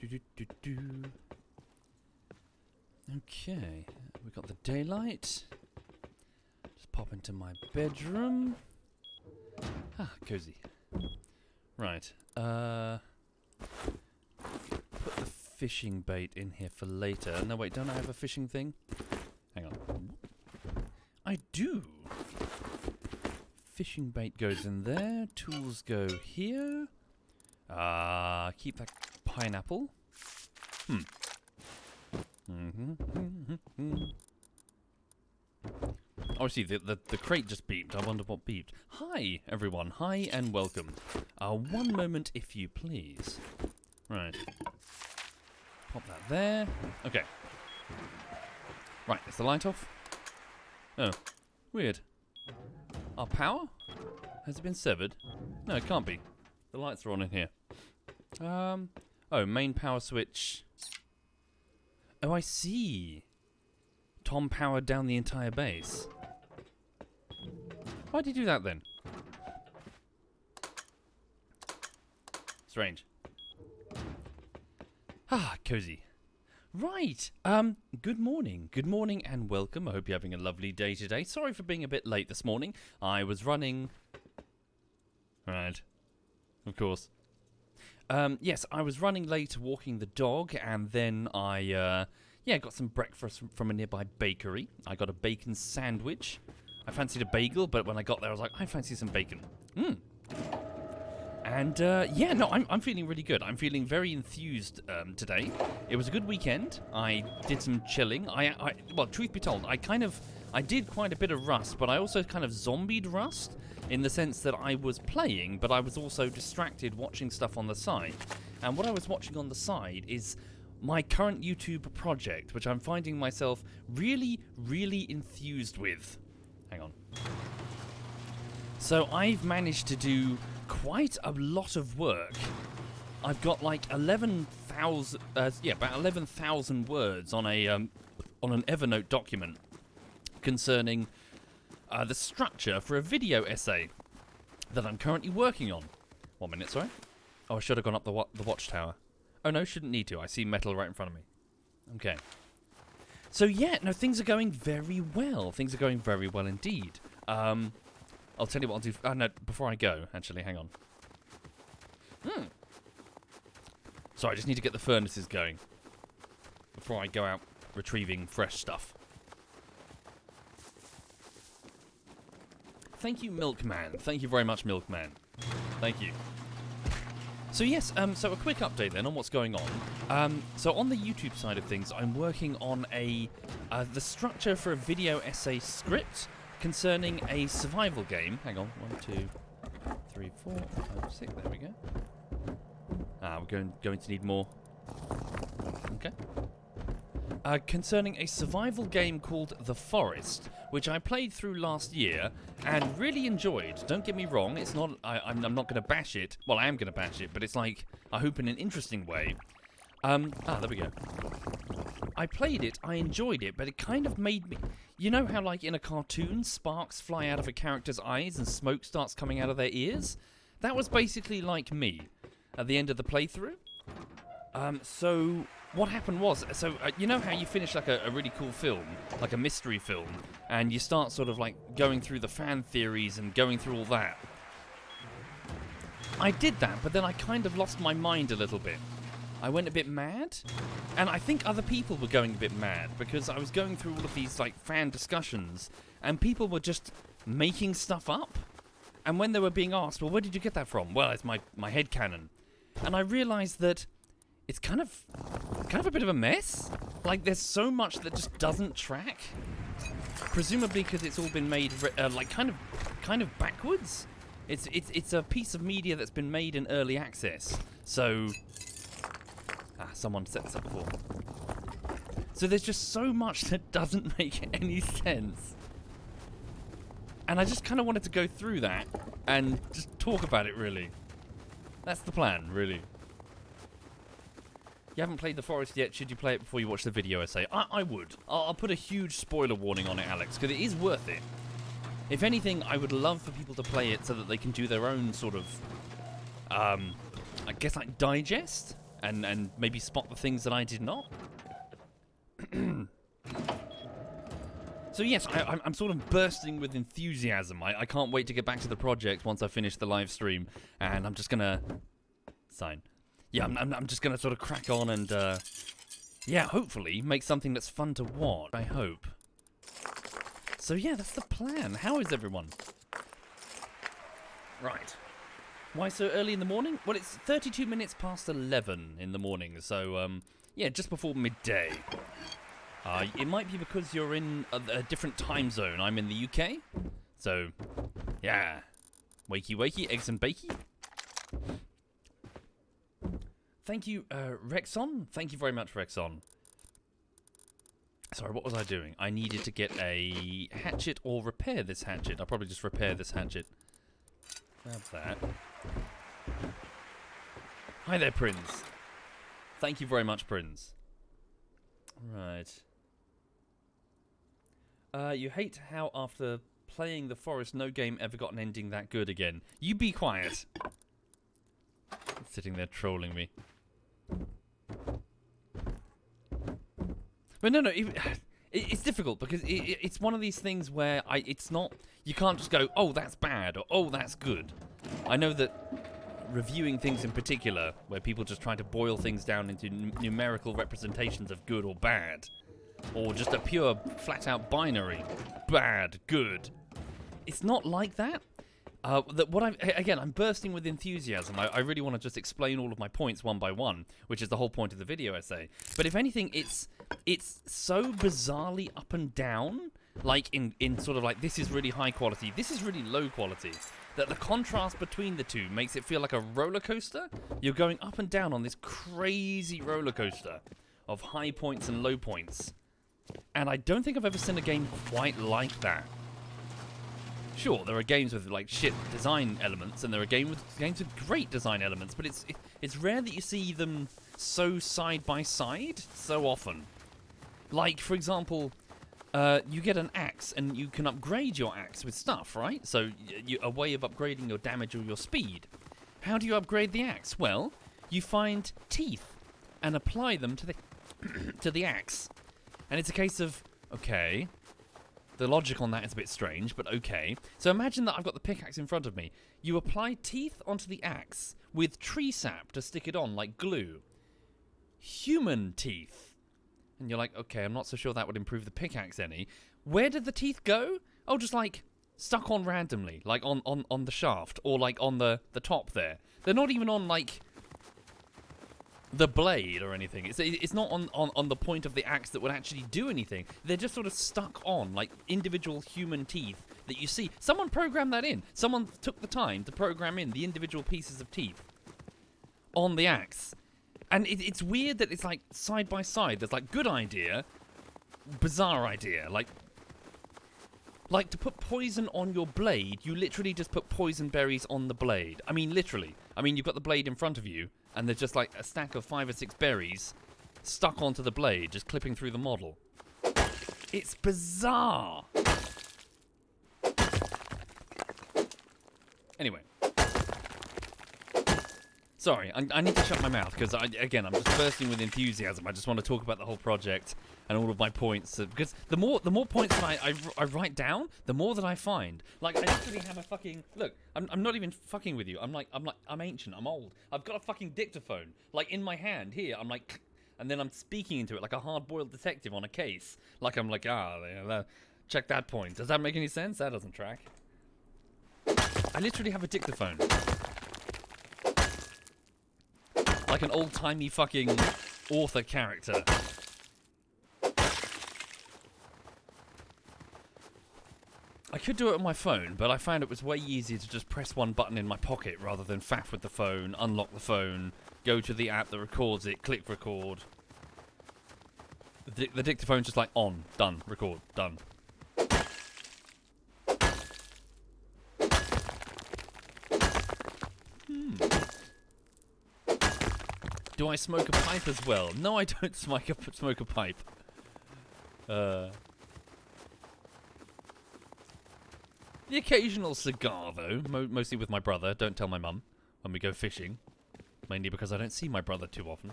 Do. Okay, we got the daylight. Just pop into my bedroom. Ah, cozy. Right. Put the fishing bait in here for later. No, wait, don't I have a fishing thing? Hang on. I do. Fishing bait goes in there. Tools go here. Keep that pineapple. Obviously, the crate just beeped. I wonder what beeped. Hi, everyone. Hi, and welcome. One moment, if you please. Right. Pop that there. Okay. Right, is the light off? Oh, weird. Our power? Has it been severed? No, it can't be. The lights are on in here. Oh, main power switch. Oh, I see. Tom powered down the entire base. Why did you do that then? Strange. Ah, cozy. Right. Good morning. Good morning and welcome. I hope you're having a lovely day today. Sorry for being a bit late this morning. I was running... Right. Of course. Yes, I was running late walking the dog, and then I, got some breakfast from a nearby bakery. I got a bacon sandwich. I fancied a bagel, but when I got there, I was like, I fancy some bacon. And, I'm feeling really good. I'm feeling very enthused today. It was a good weekend. I did some chilling. Well, truth be told, I did quite a bit of Rust, but I also kind of zombied Rust in the sense that I was playing, but I was also distracted watching stuff on the side. And what I was watching on the side is my current YouTube project, which I'm finding myself really, really enthused with. Hang on. So I've managed to do quite a lot of work. I've got like 11,000, about 11,000 words on an Evernote document concerning the structure for a video essay that I'm currently working on. 1 minute, sorry. Oh, I should have gone up the watchtower. Oh no, shouldn't need to. I see metal right in front of me. Okay. So yeah, no, things are going very well. Things are going very well indeed. I'll tell you what I'll do. No, before I go, actually, hang on. Sorry, I just need to get the furnaces going before I go out retrieving fresh stuff. Thank you, Milkman. Thank you very much, Milkman. Thank you. So yes, so a quick update then on what's going on. So on the YouTube side of things, I'm working on the structure for a video essay script concerning a survival game. Hang on, 1, 2, 3, 4, 5, 6. There we go. We're going to need more. Okay. Concerning a survival game called The Forest, which I played through last year and really enjoyed. Don't get me wrong, it's not. I'm not going to bash it. Well, I am going to bash it, but it's like, I hope in an interesting way. There we go. I played it, I enjoyed it, but it kind of made me... You know how, like, in a cartoon, sparks fly out of a character's eyes and smoke starts coming out of their ears? That was basically like me at the end of the playthrough. So what happened was, you know how you finish like a really cool film, like a mystery film, and you start sort of like going through the fan theories and going through all that? I did that, but then I kind of lost my mind a little bit. I went a bit mad, and I think other people were going a bit mad because I was going through all of these like fan discussions, and people were just making stuff up. And when they were being asked, well, where did you get that from? Well, it's my headcanon. And I realised that it's kind of a bit of a mess. Like, there's so much that just doesn't track. Presumably because it's all been made like kind of backwards. It's a piece of media that's been made in early access. So someone set this up before. So there's just so much that doesn't make any sense. And I just kind of wanted to go through that and just talk about it, really. That's the plan, really. You haven't played The Forest yet, should you play it before you watch the video essay? I would. I'll put a huge spoiler warning on it, Alex, because it is worth it. If anything, I would love for people to play it so that they can do their own sort of, I guess, like, digest and maybe spot the things that I did not. So yes, I'm sort of bursting with enthusiasm. I can't wait to get back to the project once I finish the live stream, and I'm just gonna sign. Yeah, I'm just gonna sort of crack on and yeah, hopefully make something that's fun to watch. I hope. So yeah, that's the plan. How is everyone? Right. Why so early in the morning? Well, it's 32 minutes past 11 in the morning, so yeah, just before midday. It might be because you're in a different time zone. I'm in the UK, so yeah. Wakey wakey, eggs and bakey. Thank you, Rexon. Thank you very much, Rexon. Sorry, what was I doing? I needed to get a hatchet or repair this hatchet. I'll probably just repair this hatchet. Grab that. Hi there, Prince. Thank you very much, Prince. Right. You hate how after playing the forest, no game ever got an ending that good again. You be quiet. Sitting there trolling me. But no, it's difficult because it's one of these things where it's not, you can't just go, oh, that's bad, or oh, that's good. I know that reviewing things in particular, where people just try to boil things down into numerical representations of good or bad, or just a pure, flat-out binary, bad, good. It's not like that. I'm bursting with enthusiasm. I really want to just explain all of my points one by one, which is the whole point of the video essay. But if anything, it's so bizarrely up and down, like in sort of like, this is really high quality, this is really low quality, that the contrast between the two makes it feel like a roller coaster. You're going up and down on this crazy roller coaster of high points and low points. And I don't think I've ever seen a game quite like that. Sure, there are games with like shit design elements, and there are games with great design elements, but it's rare that you see them so side by side so often. Like, for example, you get an axe, and you can upgrade your axe with stuff, right? So a way of upgrading your damage or your speed. How do you upgrade the axe? Well, you find teeth and apply them to the to the axe, and it's a case of, okay. The logic on that is a bit strange, but okay. So imagine that I've got the pickaxe in front of me. You apply teeth onto the axe with tree sap to stick it on like glue. Human teeth. And you're like, okay, I'm not so sure that would improve the pickaxe any. Where did the teeth go? Oh, just like stuck on randomly, like on the shaft, or like on the top there. They're not even on like the blade or anything. It's not on the point of the axe that would actually do anything. They're just sort of stuck on, like individual human teeth that you see. Someone programmed that in. Someone took the time to program in the individual pieces of teeth on the axe. And it's weird that it's like side by side. There's like good idea, bizarre idea. Like to put poison on your blade, you literally just put poison berries on the blade. I mean, literally. I mean, you've got the blade in front of you, and there's just like a stack of 5 or 6 berries stuck onto the blade, just clipping through the model. It's bizarre. Anyway. Sorry, I need to shut my mouth, because again, I'm just bursting with enthusiasm. I just want to talk about the whole project and all of my points, because the more points that I write down, the more that I find. Like, I literally have a fucking, look, I'm not even fucking with you. I'm ancient, I'm old. I've got a fucking dictaphone, like, in my hand here. I'm like, and then I'm speaking into it like a hard-boiled detective on a case. Like, I'm like, check that point. Does that make any sense? That doesn't track. I literally have a dictaphone. Like an old-timey fucking author character. I could do it on my phone, but I found it was way easier to just press one button in my pocket rather than faff with the phone, unlock the phone, go to the app that records it, click record. The dictaphone's just like on, done, record, done. Do I smoke a pipe as well? No, I don't smoke a pipe. The occasional cigar, though. Mostly with my brother. Don't tell my mum when we go fishing. Mainly because I don't see my brother too often.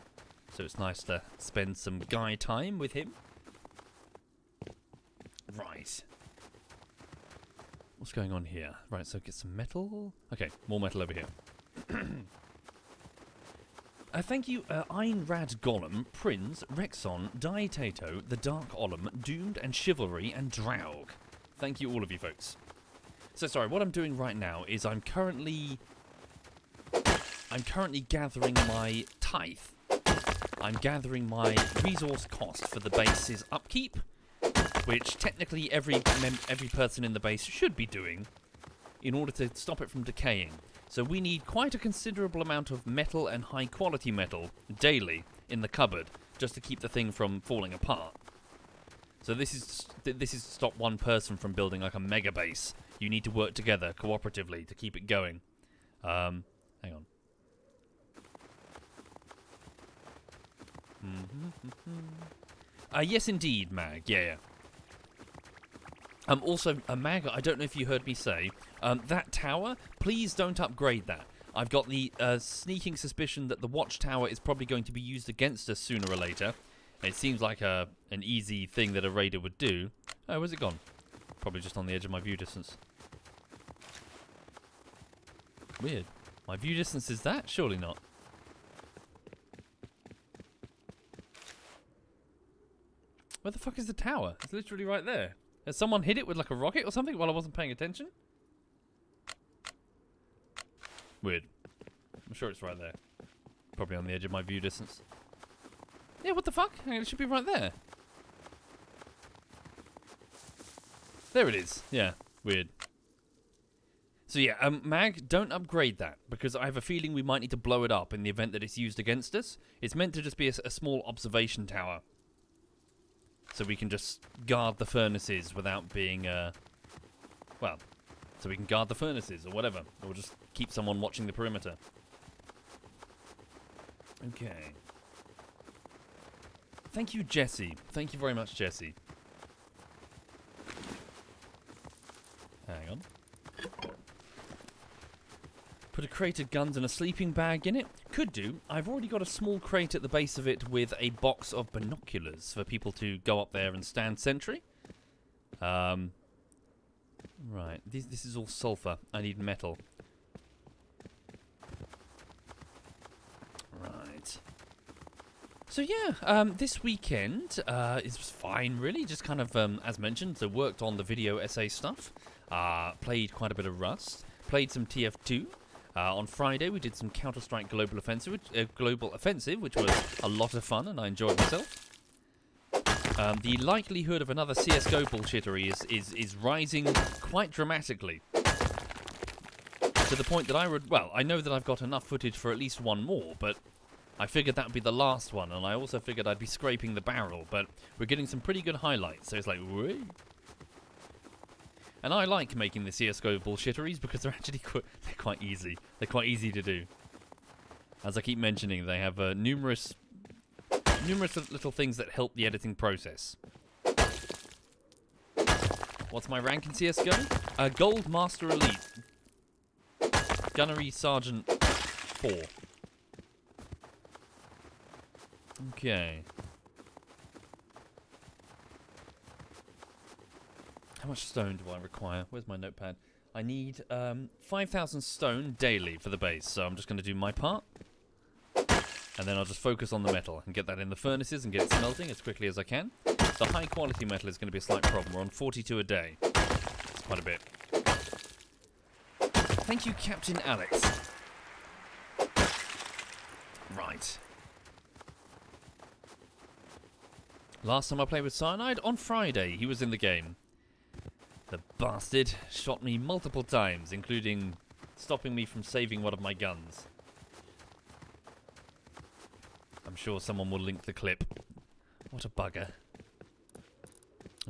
So it's nice to spend some guy time with him. Right. What's going on here? Right, so get some metal. Okay, more metal over here. Thank you, Einrad Gollum, Prinz, Rexon, Daitato, The Dark Ollum, Doomed, and Chivalry, and Draug. Thank you, all of you folks. So sorry, what I'm doing right now is I'm currently gathering my tithe. I'm gathering my resource cost for the base's upkeep, which technically every person in the base should be doing in order to stop it from decaying. So we need quite a considerable amount of metal and high quality metal daily in the cupboard just to keep the thing from falling apart. So this is to stop one person from building like a mega base. You need to work together cooperatively to keep it going. Hang on. Yes, indeed, Mag. Yeah. Also, Mag, I don't know if you heard me say, that tower, please don't upgrade that. I've got the sneaking suspicion that the watchtower is probably going to be used against us sooner or later. It seems like an easy thing that a raider would do. Oh, where's it gone? Probably just on the edge of my view distance. Weird. My view distance is that? Surely not. Where the fuck is the tower? It's literally right there. Has someone hit it with like a rocket or something while I wasn't paying attention? Weird. I'm sure it's right there. Probably on the edge of my view distance. Yeah, what the fuck? It should be right there. There it is. Yeah, weird. So yeah, Mag, don't upgrade that, because I have a feeling we might need to blow it up in the event that it's used against us. It's meant to just be a small observation tower. So we can just guard the furnaces without being, well, so we can guard the furnaces or whatever. Or just keep someone watching the perimeter. Okay. Thank you, Jesse. Thank you very much, Jesse. Hang on. Put a crate of guns and a sleeping bag in it? Could do. I've already got a small crate at the base of it with a box of binoculars for people to go up there and stand sentry. Right. This is all sulfur. I need metal. Right. So yeah, this weekend is fine, really. Just kind of, as mentioned, so worked on the video essay stuff. Played quite a bit of Rust. Played some TF2. On Friday, we did some Counter-Strike Global Offensive, which was a lot of fun, and I enjoyed myself. The likelihood of another CS:GO bullshittery is rising quite dramatically, to the point that I know that I've got enough footage for at least one more, but I figured that would be the last one, and I also figured I'd be scraping the barrel, but we're getting some pretty good highlights, so it's like, whee! And I like making the CS:GO bullshitteries because they're actually they're quite easy. They're quite easy to do. As I keep mentioning, they have numerous little things that help the editing process. What's my rank in CS:GO? Gold Master Elite. Gunnery Sergeant 4. Okay. How much stone do I require? Where's my notepad? I need 5,000 stone daily for the base, so I'm just going to do my part. And then I'll just focus on the metal and get that in the furnaces and get it smelting as quickly as I can. The high quality metal is going to be a slight problem. We're on 42 a day. It's quite a bit. Thank you, Captain Alex. Right. Last time I played with Cyanide, on Friday, he was in the game. The bastard shot me multiple times, including stopping me from saving one of my guns. I'm sure someone will link the clip. What a bugger.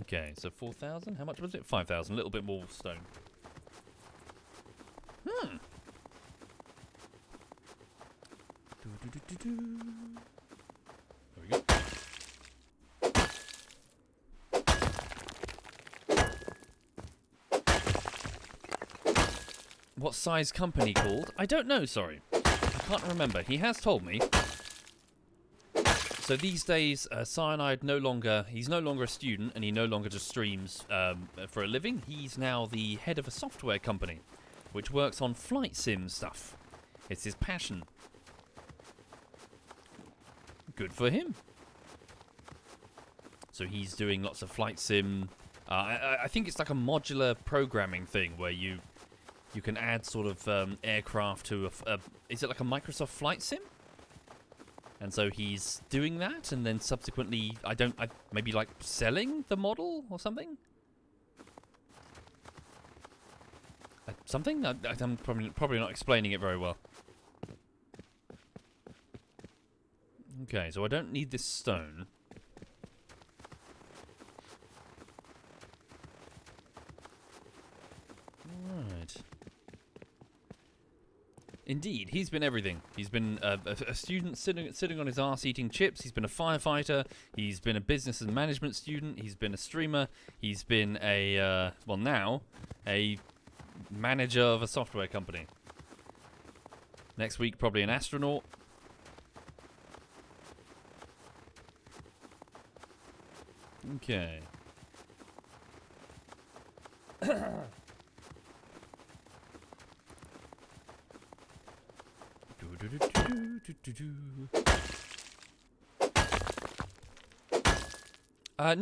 Okay, so 4,000? How much was it? 5,000. A little bit more stone. There we go. What size company called? I don't know, sorry. I can't remember. He has told me. So these days, Cyanide he's no longer a student, and he no longer just streams for a living. He's now the head of a software company, which works on flight sim stuff. It's his passion. Good for him. So he's doing lots of flight sim. I think it's like a modular programming thing where you can add sort of aircraft to is it like a Microsoft flight sim? And so he's doing that, and then subsequently, maybe like selling the model or something? Something? I'm probably not explaining it very well. Okay, so I don't need this stone. Right. Indeed, he's been everything. He's been a student sitting on his arse eating chips. He's been a firefighter. He's been a business and management student. He's been a streamer. He's been a, well now, a manager of a software company. Next week, probably an astronaut. Okay.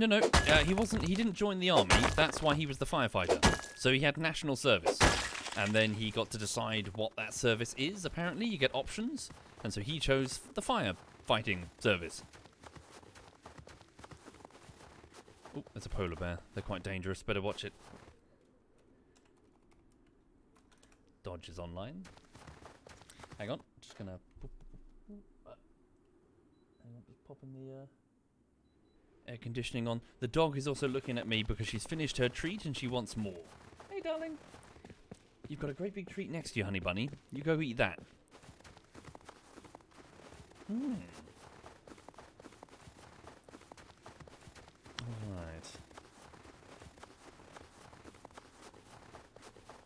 No. He wasn't. He didn't join the army. That's why he was the firefighter. So he had national service, and then he got to decide what that service is. Apparently, you get options, and so he chose the firefighting service. Oh, there's a polar bear. They're quite dangerous. Better watch it. Dodge is online. Hang on. Just gonna. Hang on, just popping the air conditioning on. The dog is also looking at me because she's finished her treat and she wants more. Hey, darling. You've got a great big treat next to you, honey bunny. You go eat that. Alright.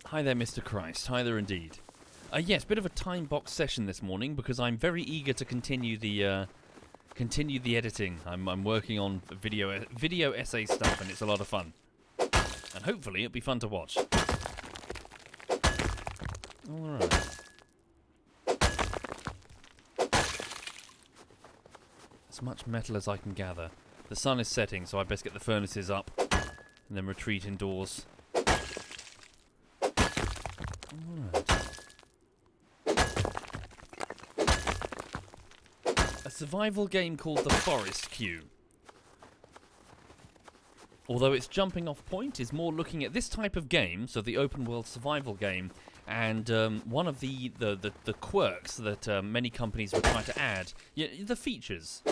Hi there, Mr. Christ. Hi there indeed. Yes, bit of a time box session this morning because I'm very eager to continue the editing. I'm working on video essay stuff, and it's a lot of fun. And hopefully it'll be fun to watch. Alright. As much metal as I can gather. The sun is setting, so I best get the furnaces up and then retreat indoors. Alright. A survival game called The Forest Queue. Although its jumping off point is more looking at this type of game, so the open world survival game, and one of the quirks that many companies will try to add, the features,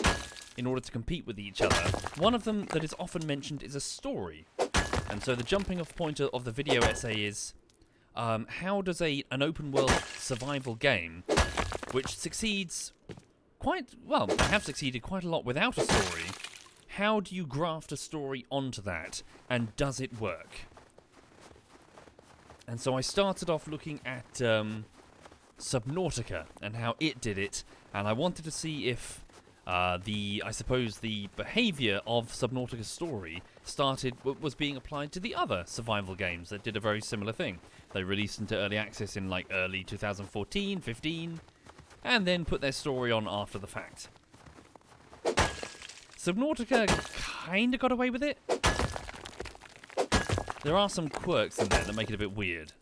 in order to compete with each other. One of them that is often mentioned is a story. And so the jumping off point of the video essay is, how does an open world survival game, which succeeds have succeeded quite a lot without a story, how do you graft a story onto that, and does it work? And so I started off looking at Subnautica and how it did it, and I wanted to see if the behaviour of Subnautica's story was being applied to the other survival games that did a very similar thing. They released into early access in like early 2014, 15, and then put their story on after the fact. Subnautica kinda got away with it. There are some quirks in there that make it a bit weird.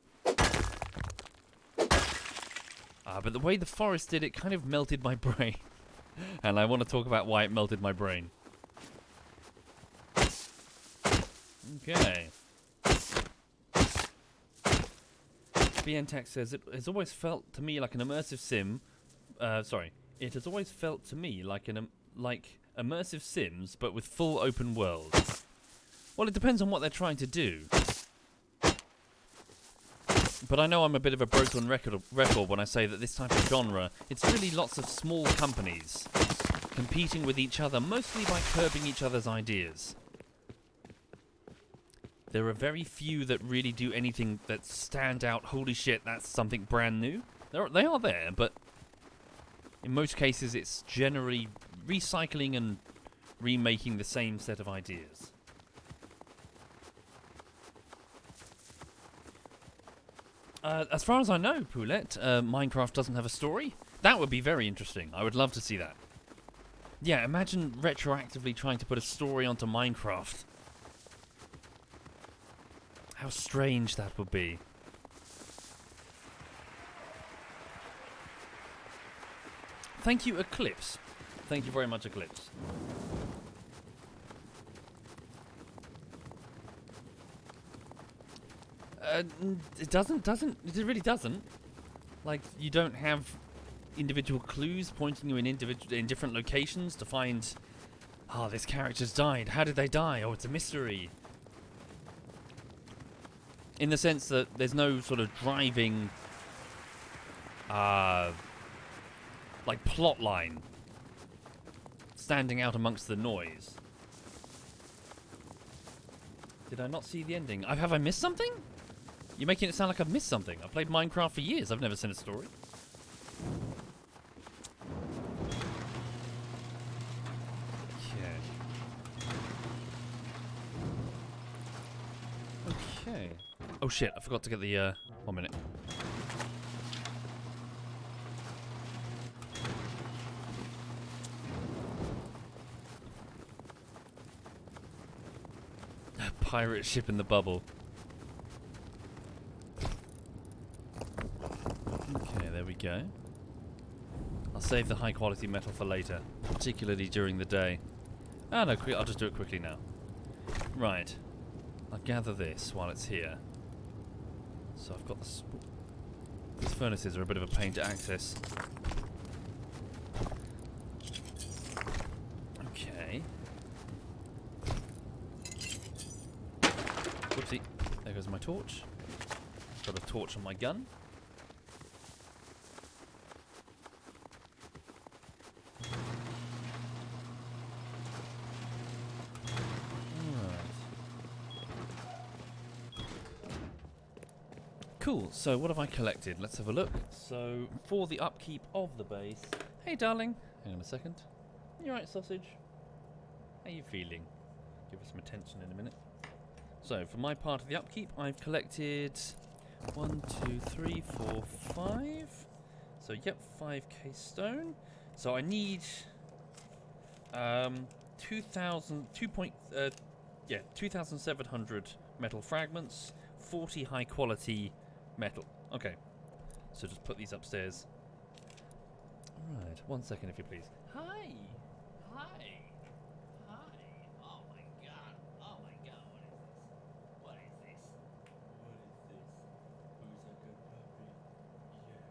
But the way the forest did it kind of melted my brain. And I want to talk about why it melted my brain. Okay. BNTech says, it has always felt to me like an immersive sim. It has always felt to me like immersive Sims, but with full open world. Well, it depends on what they're trying to do. But I know I'm a bit of a broken record when I say that this type of genre, it's really lots of small companies competing with each other, mostly by curbing each other's ideas. There are very few that really do anything that stand out. Holy shit, that's something brand new. They are there, but In most cases, it's generally recycling and remaking the same set of ideas. As far as I know, Poulette, Minecraft doesn't have a story. That would be very interesting. I would love to see that. Yeah, imagine retroactively trying to put a story onto Minecraft. How strange that would be. Thank you, Eclipse. Thank you very much, Eclipse. It really doesn't. Like, you don't have individual clues pointing you in different locations to find, this character's died. How did they die? Oh, it's a mystery. In the sense that there's no sort of driving, like, plot line standing out amongst the noise. Did I not see the ending? Have I missed something? You're making it sound like I've missed something. I've played Minecraft for years. I've never seen a story. Okay. Oh shit, I forgot to get the, 1 minute. Pirate ship in the bubble. Okay, there we go. I'll save the high quality metal for later, particularly during the day. Ah, no, I'll just do it quickly now. Right. I'll gather this while it's here. So I've got this. These furnaces are a bit of a pain to access. Okay. Whoopsie. There goes my torch. Got a torch on my gun. Cool, so what have I collected? Let's have a look. So, for the upkeep of the base... Hey, darling. Hang on a second. You alright, sausage? How you feeling? Give us some attention in a minute. So, for my part of the upkeep, I've collected 1, 2, 3, 4, 5. So, yep, 5k stone. So, I need 2,700 metal fragments, 40 high quality metal. Okay. So just put these upstairs. Alright, 1 second if you please. Hi! Hi! Hi! Oh my god! Oh my god, what is this? What is this? What is this? Who's a good puppy? Yeah.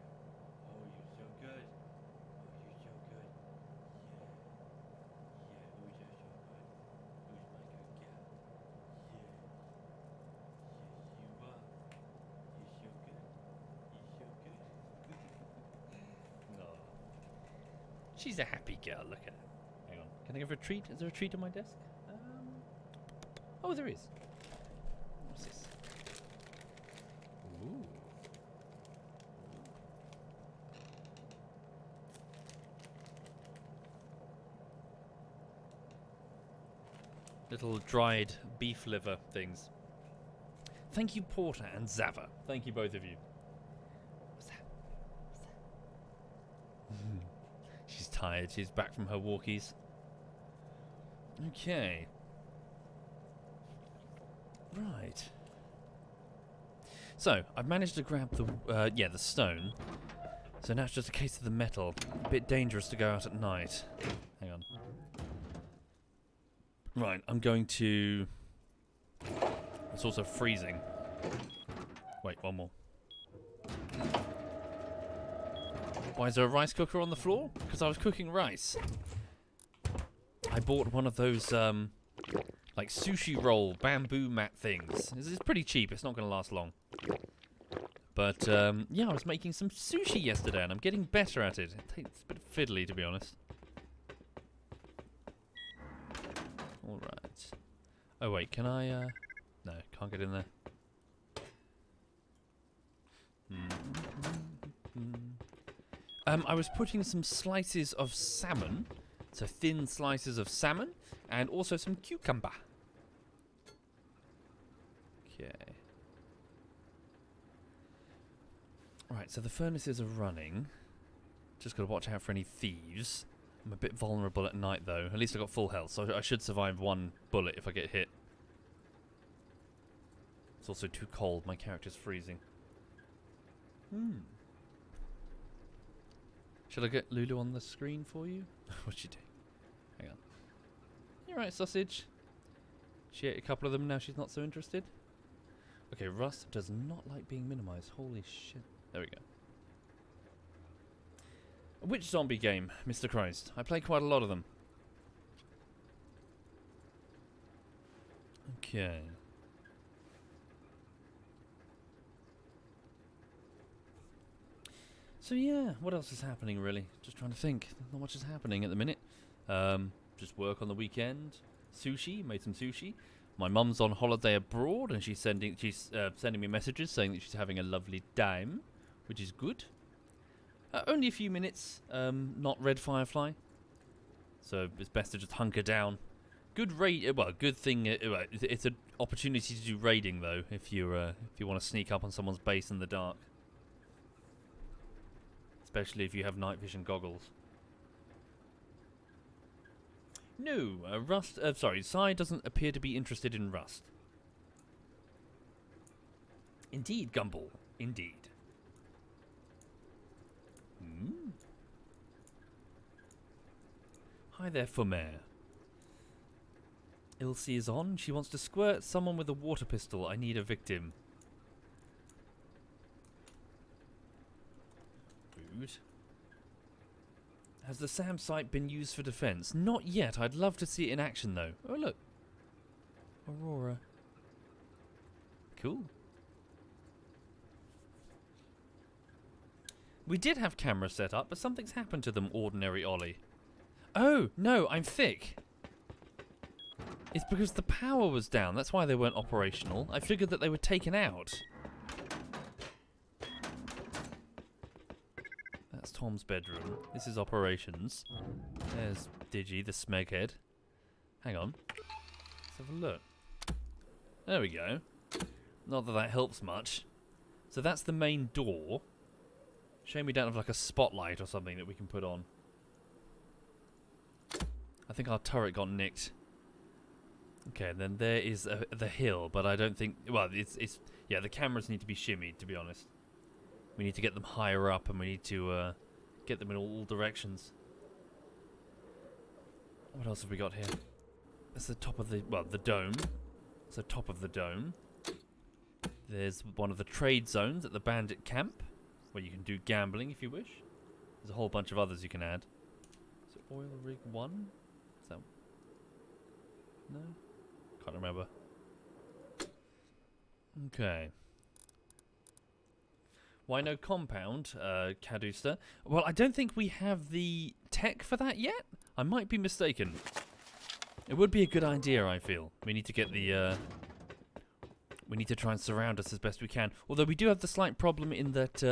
Oh, you're so good. Oh, you're so good. Yeah. Yeah, who's so good? Who's my good cat? Yeah. Yes, you are. You're so good. You're so good. No. She's a happy girl. Look at her. Hang on. Can I give her a treat? Is there a treat on my desk? Oh, there is. What's this? Ooh. Little dried beef liver things. Thank you, Porter and Zava. Thank you, both of you. What's that? What's that? She's tired. She's back from her walkies. Okay. Right. So, I've managed to grab the stone. So now it's just a case of the metal. A bit dangerous to go out at night. Hang on. Right, I'm going to... It's also freezing. Wait, one more. Why is there a rice cooker on the floor? Because I was cooking rice. I bought one of those, like sushi roll bamboo mat things. It's pretty cheap. It's not going to last long. But, yeah, I was making some sushi yesterday and I'm getting better at it. It's a bit fiddly, to be honest. Alright. Oh, wait, can I, no, can't get in there. I was putting some slices of salmon, so thin slices of salmon, and also some cucumber. Okay. Right, so the furnaces are running. Just gotta watch out for any thieves. I'm a bit vulnerable at night though. At least I got full health, so I should survive one bullet if I get hit. It's also too cold, my character's freezing. Should I get Lulu on the screen for you? What'd she do? Hang on. You alright, sausage? She ate a couple of them, now she's not so interested? Okay, Rust does not like being minimized. Holy shit. There we go. Which zombie game, Mr. Christ? I play quite a lot of them. Okay. So yeah, what else is happening really? Just trying to think. Not much is happening at the minute. Just work on the weekend. Sushi, made some sushi. My mum's on holiday abroad and she's sending me messages saying that she's having a lovely time, which is good. Only a few minutes, not Red Firefly. So it's best to just hunker down. Good raid, well, good thing. It's an opportunity to do raiding though, if you want to sneak up on someone's base in the dark. Especially if you have night vision goggles. No, Rust. Sorry, Sai doesn't appear to be interested in Rust. Indeed, Gumble. Indeed. Hi there, Fumer. Ilse is on. She wants to squirt someone with a water pistol. I need a victim. Rude. Has the SAM site been used for defense? Not yet. I'd love to see it in action, though. Oh, look. Aurora. Cool. We did have cameras set up, but something's happened to them, Ordinary Ollie. Oh, no, I'm thick. It's because the power was down. That's why they weren't operational. I figured that they were taken out. That's Tom's bedroom. This is operations. There's Digi, the smeghead. Hang on. Let's have a look. There we go. Not that that helps much. So that's the main door. Shame we don't have like a spotlight or something that we can put on. I think our turret got nicked. Okay, and then there is the hill, but I don't think... Well, it's yeah, the cameras need to be shimmied, to be honest. We need to get them higher up, and we need to get them in all directions. What else have we got here? That's the top of the... Well, the dome. It's the top of the dome. There's one of the trade zones at the bandit camp, where you can do gambling if you wish. There's a whole bunch of others you can add. Is it oil rig 1? Is that... No? Can't remember. Okay. Why no compound, Cadusta? Well, I don't think we have the tech for that yet. I might be mistaken. It would be a good idea, I feel. We need to get the... We need to try and surround us as best we can. Although we do have the slight problem in that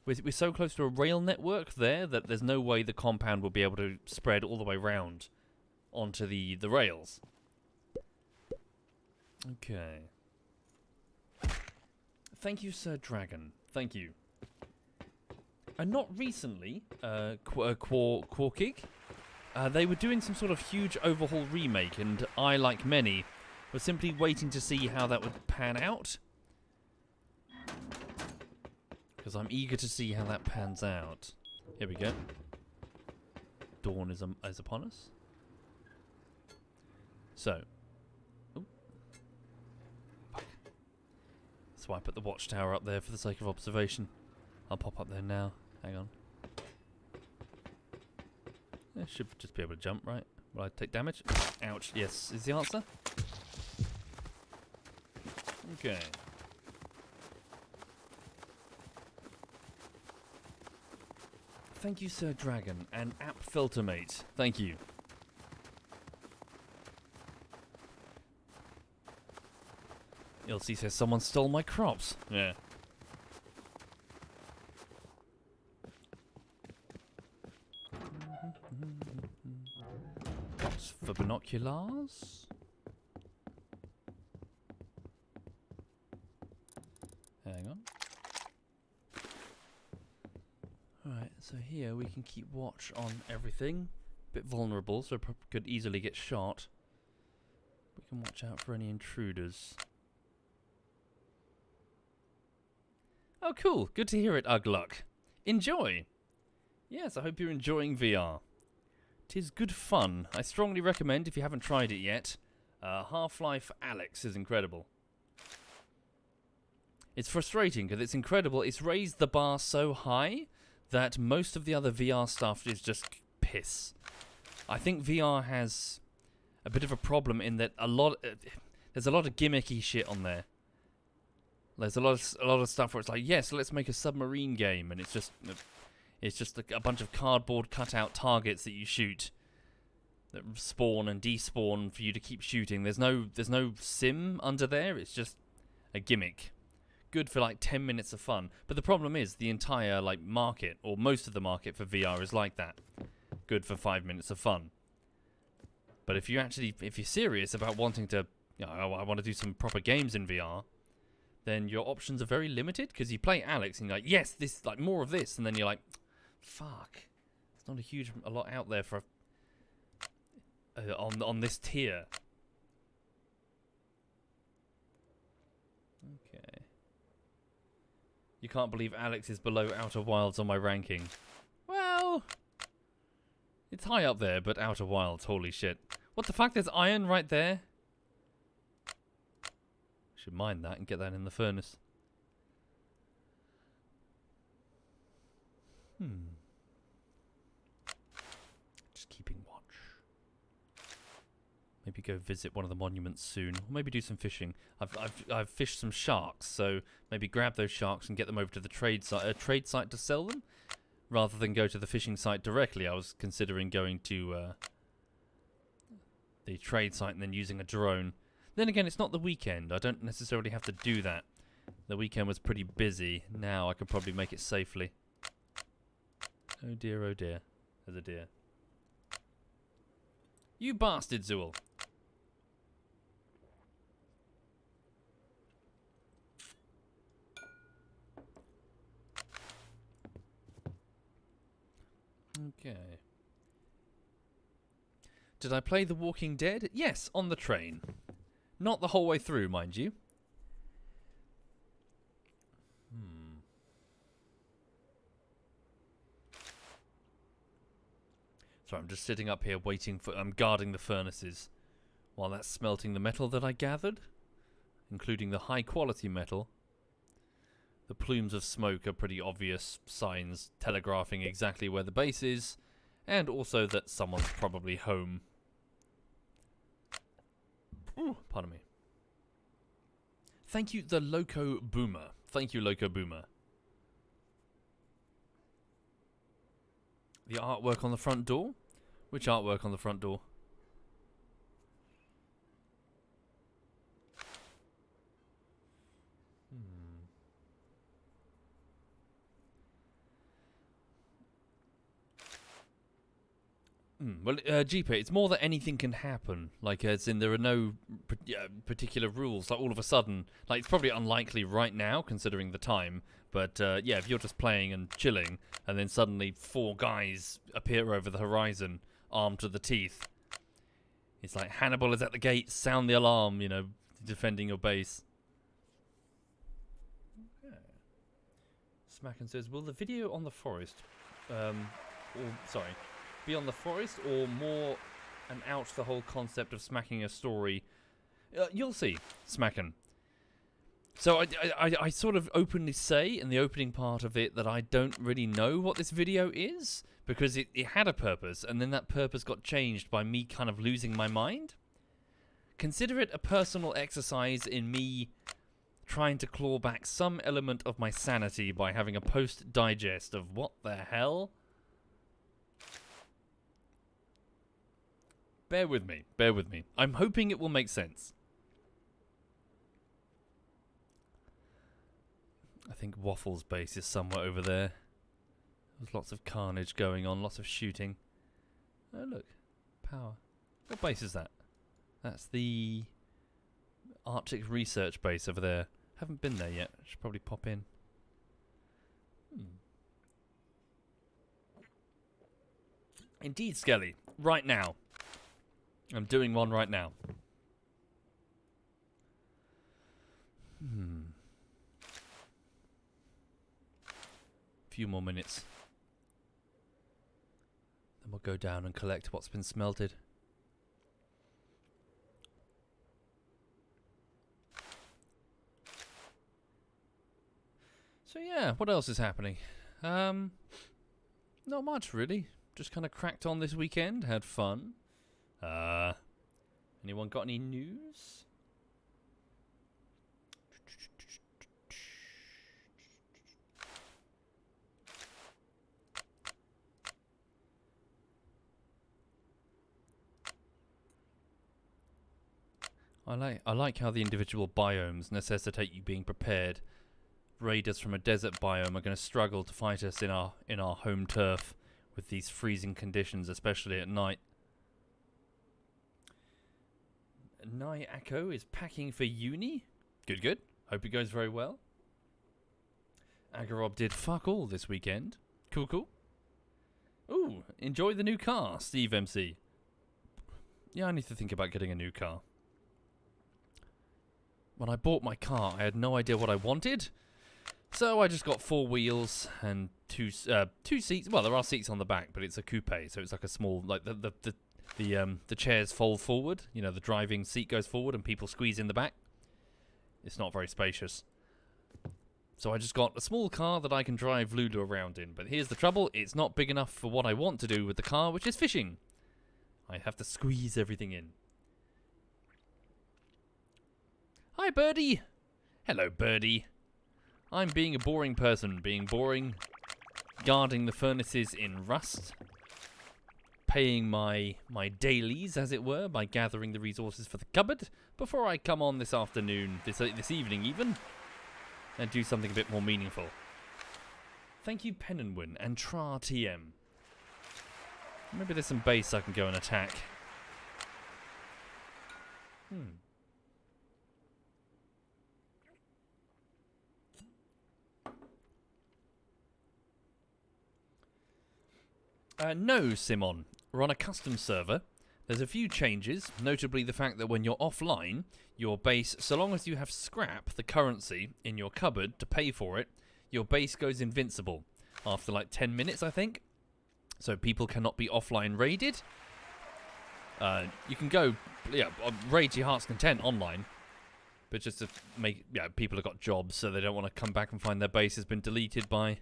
we're so close to a rail network there that there's no way the compound will be able to spread all the way round onto the rails. Okay. Thank you, Sir Dragon. Thank you. And not recently, Quarkig, they were doing some sort of huge overhaul remake, and I, like many, was simply waiting to see how that would pan out. Because I'm eager to see how that pans out. Here we go. Dawn is upon us. So. Ooh. Fuck. That's why I put the watchtower up there for the sake of observation. I'll pop up there now. Hang on. I should just be able to jump, right? Will I take damage? Ouch. Yes, is the answer. Okay. Thank you, Sir Dragon, and App Filtermate. Thank you. Ilse says someone stole my crops. Yeah. binoculars. Hang on. Alright, so here we can keep watch on everything. Bit vulnerable, so could easily get shot. We can watch out for any intruders. Oh, cool. Good to hear it, Ugluck. Enjoy. Yes, I hope you're enjoying VR. 'Tis good fun. I strongly recommend, if you haven't tried it yet, Half-Life Alyx is incredible. It's frustrating because it's incredible. It's raised the bar so high that most of the other VR stuff is just piss. I think VR has a bit of a problem in that there's a lot of gimmicky shit on there. There's a lot of stuff where it's like, yes, let's make a submarine game, and it's just a bunch of cardboard cutout targets that you shoot that spawn and despawn for you to keep shooting. There's no sim under there. It's just a gimmick. Good for like 10 minutes of fun. But the problem is the entire market, or most of the market for VR is like that. Good for 5 minutes of fun. But if you're serious about wanting to, I want to do some proper games in VR, then your options are very limited, because you play Alyx and you're like, yes, this more of this, and then you're like, fuck, there's not a lot out there for on this tier. Okay. You can't believe Alyx is below Outer Wilds on my ranking. Well, it's high up there, but Outer Wilds, holy shit. What the fuck? There's iron right there. Should mine that and get that in the furnace. Just keeping watch. Maybe go visit one of the monuments soon, or maybe do some fishing. I've fished some sharks, so maybe grab those sharks and get them over to the trade site to sell them, rather than go to the fishing site directly. I was considering going to the trade site and then using a drone. Then again, it's not the weekend. I don't necessarily have to do that. The weekend was pretty busy. Now I could probably make it safely. Oh dear, oh dear. There's a deer. You bastard, Zool. Okay. Did I play The Walking Dead? Yes, on the train. Not the whole way through, mind you. So I'm just sitting up here waiting for... I'm guarding the furnaces while that's smelting the metal that I gathered, including the high-quality metal. The plumes of smoke are pretty obvious signs telegraphing exactly where the base is, and also that someone's probably home. Ooh, pardon me. Thank you, the Loco Boomer. Thank you, Loco Boomer. The artwork on the front door? Which artwork on the front door? Well, Jeeper, it's more that anything can happen. Like, as in, there are no particular rules. Like, all of a sudden, like, it's probably unlikely right now, considering the time. But, yeah, if you're just playing and chilling, and then suddenly 4 guys appear over the horizon, armed to the teeth. It's like, Hannibal is at the gate, sound the alarm, you know, defending your base. Okay. Smacken says, will the video on the forest, be on the forest, or more and out the whole concept of smacking a story? You'll see, Smacken. So I sort of openly say in the opening part of it that I don't really know what this video is, because it had a purpose, and then that purpose got changed by me kind of losing my mind. Consider it a personal exercise in me trying to claw back some element of my sanity by having a post-digest of what the hell. Bear with me, bear with me. I'm hoping it will make sense. I think Waffle's base is somewhere over there. There's lots of carnage going on, lots of shooting. Oh look, power. What base is that? That's the Arctic Research Base over there. Haven't been there yet. Should probably pop in. Indeed, Skelly. Right now. I'm doing one right now. Few more minutes. Then we'll go down and collect what's been smelted. So yeah, what else is happening? Not much really. Just kind of cracked on this weekend, had fun. Anyone got any news? I like how the individual biomes necessitate you being prepared. Raiders from a desert biome are going to struggle to fight us in our home turf with these freezing conditions, especially at night. Nai Akko is packing for uni. Good, good. Hope it goes very well. Agarob did fuck all this weekend. Cool, cool. Ooh, enjoy the new car, Steve MC. Yeah, I need to think about getting a new car. When I bought my car, I had no idea what I wanted. So I just got 4 wheels and two seats. Well, there are seats on the back, but it's a coupe, so it's like a small, like the chairs fold forward. You know, the driving seat goes forward and people squeeze in the back. It's not very spacious. So I just got a small car that I can drive Lulu around in. But here's the trouble: it's not big enough for what I want to do with the car, which is fishing. I have to squeeze everything in. Hi, Birdie. Hello, Birdie. I'm being a boring person, being boring, guarding the furnaces in rust, paying my dailies, as it were, by gathering the resources for the cupboard, before I come on this afternoon, this evening even, and do something a bit more meaningful. Thank you, Penanwin and Tra TM. Maybe there's some base I can go and attack. No, Simon. We're on a custom server. There's a few changes, notably the fact that when you're offline, your base, so long as you have scrap, the currency, in your cupboard to pay for it, your base goes invincible after like 10 minutes, I think. So people cannot be offline raided. You can go, raid to your heart's content online, but just to make, people have got jobs, so they don't want to come back and find their base has been deleted by a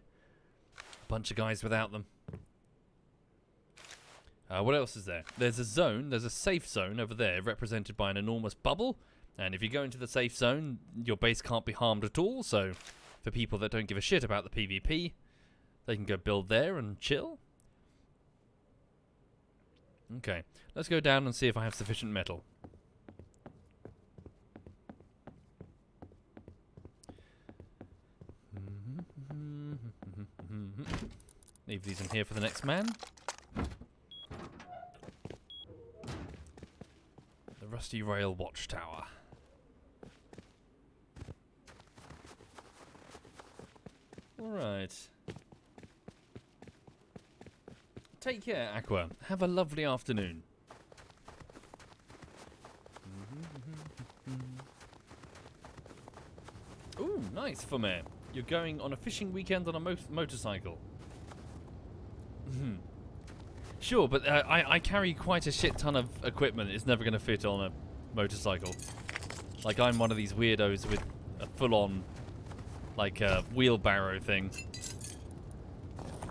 bunch of guys without them. What else is there? There's a zone, there's a safe zone over there, represented by an enormous bubble. And if you go into the safe zone, your base can't be harmed at all. So, for people that don't give a shit about the PvP, they can go build there and chill. Okay, let's go down and see if I have sufficient metal. Leave these in here for the next man. The Rusty Rail Watchtower. Alright. Take care, Aqua. Have a lovely afternoon. Ooh, nice, Fumer. You're going on a fishing weekend on a motorcycle. Sure, but I carry quite a shit ton of equipment. It's never going to fit on a motorcycle. Like, I'm one of these weirdos with a full-on, like, wheelbarrow thing.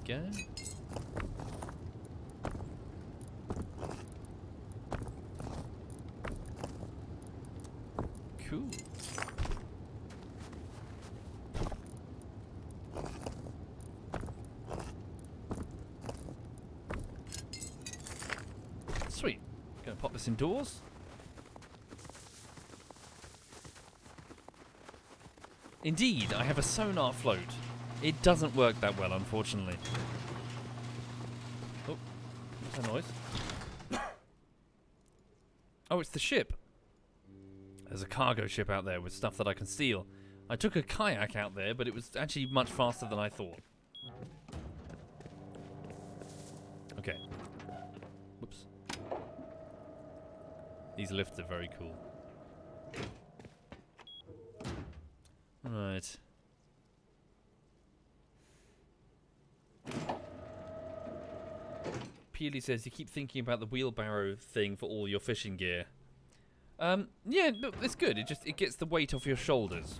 There we go. Cool. Sweet. Gonna pop this indoors. Indeed, I have a sonar float. It doesn't work that well, unfortunately. Oh, what's that noise? Oh, it's the ship. There's a cargo ship out there with stuff that I can steal. I took a kayak out there, but it was actually much faster than I thought. Okay. Whoops. These lifts are very cool. Right. Peely says you keep thinking about the wheelbarrow thing for all your fishing gear. Yeah, look, it's good. It gets the weight off your shoulders.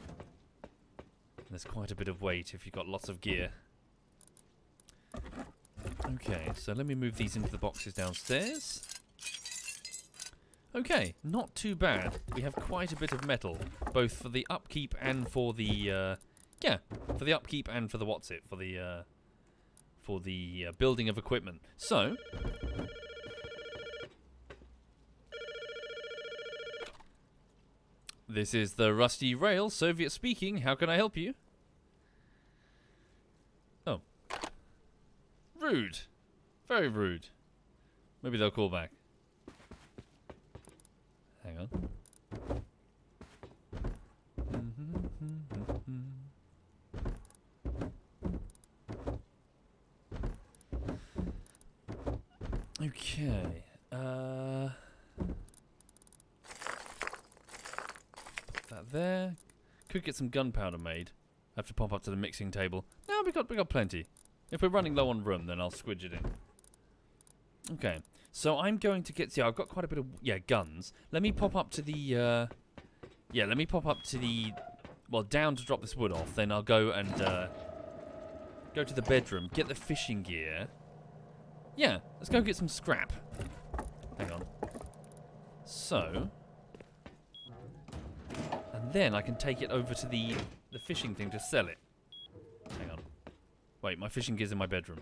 There's quite a bit of weight if you've got lots of gear. Okay, so let me move these into the boxes downstairs. Okay, not too bad. We have quite a bit of metal, both for the upkeep and for the, yeah, for the upkeep and for the for the building of equipment. So, this is the Rusty Rail, Soviet speaking. How can I help you? Oh. Rude. Very rude. Maybe they'll call back. Hang on. Okay. Put that there. Could get some gunpowder made. Have to pop up to the mixing table. No, we got plenty. If we're running low on room, then I'll squidge it in. Okay. So I'm going to get... See, I've got quite a bit of... Yeah, guns. Let me pop up to the... yeah, let me pop up to the... Well, down to drop this wood off. Then I'll go and... go to the bedroom. Get the fishing gear. Yeah, let's go get some scrap. Hang on. So... And then I can take it over to the fishing thing to sell it. Hang on. Wait, my fishing gear's in my bedroom.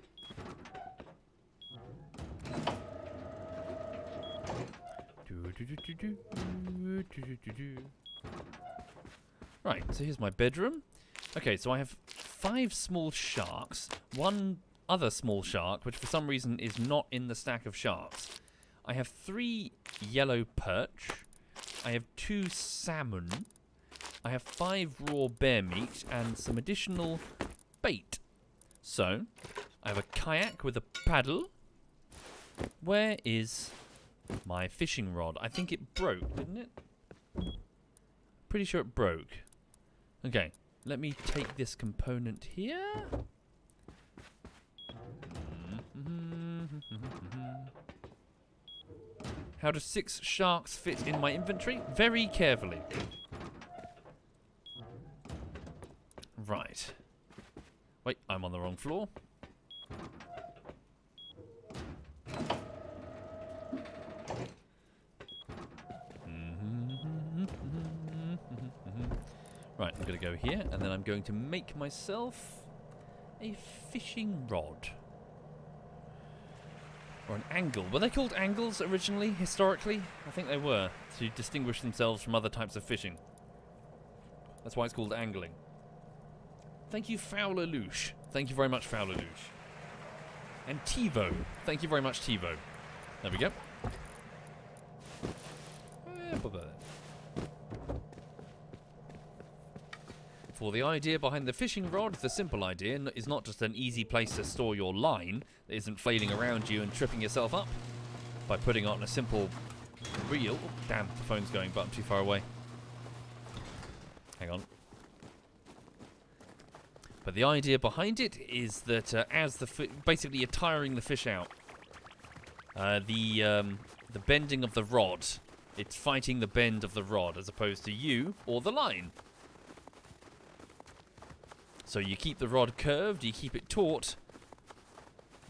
Right, so here's my bedroom. Okay, so I have 5 small sharks, 1 other small shark, which for some reason is not in the stack of sharks. I have 3 yellow perch. I have 2 salmon. I have 5 raw bear meat and some additional bait. So, I have a kayak with a paddle. Where is my fishing rod? I think it broke, didn't it? Pretty sure it broke. Okay, let me take this component here. How do 6 sharks fit in my inventory? Very carefully. Right. Wait, I'm on the wrong floor. Right, I'm going to go here, and then I'm going to make myself a fishing rod. Or an angle. Were they called angles originally, historically? I think they were, to distinguish themselves from other types of fishing. That's why it's called angling. Thank you, Fowler Loosh. Thank you very much, Fowler Loosh. And Tivo. Thank you very much, Tivo. There we go. For the idea behind the fishing rod, the simple idea is not just an easy place to store your line that isn't flailing around you and tripping yourself up by putting on a simple reel. Oh, damn, the phone's going, but I'm too far away. Hang on. But the idea behind it is that as basically you're tiring the fish out, the bending of the rod, it's fighting the bend of the rod as opposed to you or the line. So you keep the rod curved, you keep it taut,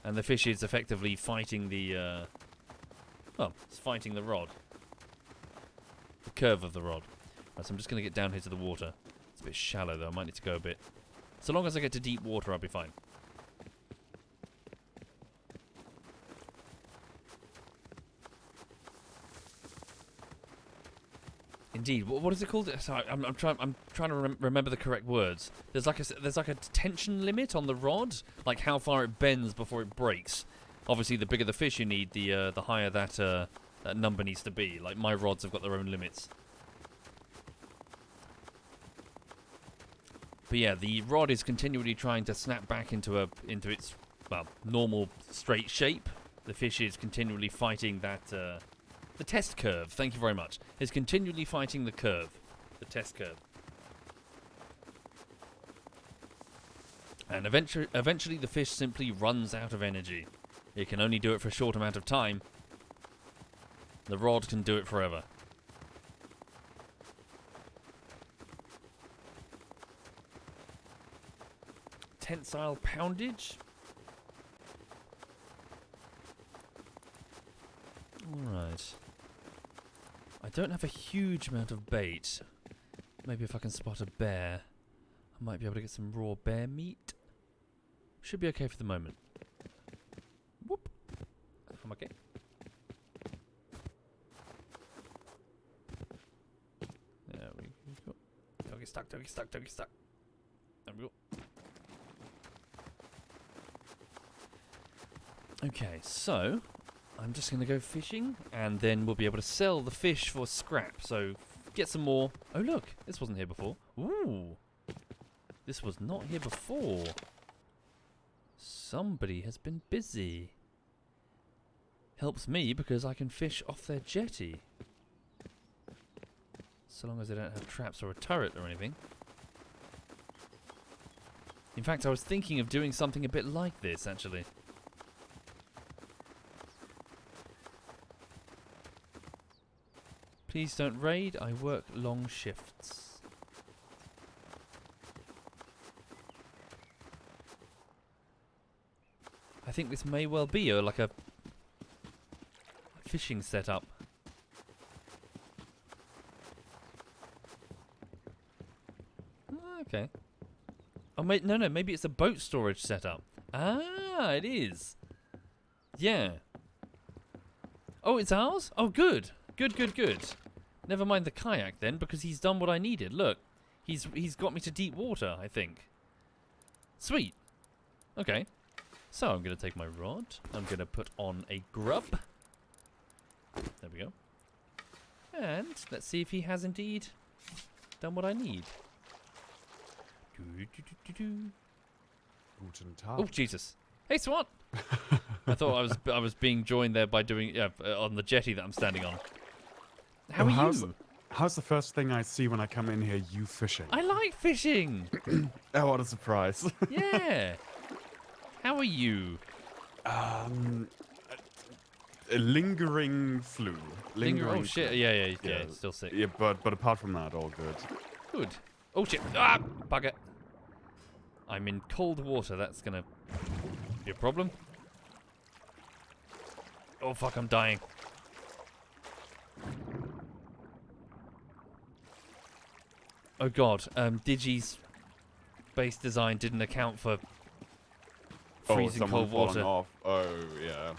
and the fish is effectively fighting the, well, it's fighting the rod. The curve of the rod. Right, so I'm just going to get down here to the water. It's a bit shallow though, I might need to go a bit. So long as I get to deep water, I'll be fine. Indeed. What is it called? Sorry, I'm trying to remember the correct words. There's like a tension limit on the rod, like how far it bends before it breaks. Obviously, the bigger the fish you need, the higher that number needs to be. Like my rods have got their own limits. But yeah, the rod is continually trying to snap back into its normal straight shape. The fish is continually fighting that the test curve. Thank you very much. Is continually fighting the curve, the test curve. And eventually the fish simply runs out of energy. It can only do it for a short amount of time. The rod can do it forever. Tensile poundage? Alright. I don't have a huge amount of bait. Maybe if I can spot a bear, I might be able to get some raw bear meat. Should be okay for the moment. Whoop. I'm okay. There we go. Doggy stuck, doggy stuck, doggy stuck. There we go. Okay, so I'm just going to go fishing, and then we'll be able to sell the fish for scrap. So get some more. Oh look, this wasn't here before. Ooh, this was not here before. Somebody has been busy. Helps me because I can fish off their jetty. So long as they don't have traps or a turret or anything. In fact, I was thinking of doing something a bit like this, actually. Please don't raid, I work long shifts. I think this may well be like a fishing setup. Okay. Oh, no, maybe it's a boat storage setup. Ah, it is. Yeah. Oh, it's ours? Oh, good. Good. Never mind the kayak then, because he's done what I needed. Look, he's got me to deep water, I think. Sweet. Okay. So I'm going to take my rod. I'm going to put on a grub. There we go. And let's see if he has indeed done what I need. Guten Tag. Oh, Jesus. Hey, SWAT! I thought I was being joined there by doing on the jetty that I'm standing on. How are you? How's the first thing I see when I come in here? You fishing? I like fishing. Oh, what a surprise! Yeah. How are you? A lingering flu. Oh shit! Yeah. Still sick. Yeah, but apart from that, all good. Good. Oh shit! Ah, bugger. I'm in cold water. That's gonna be a problem. Oh fuck! I'm dying. Oh god, Digi's base design didn't account for freezing cold water. Off. Oh, yeah.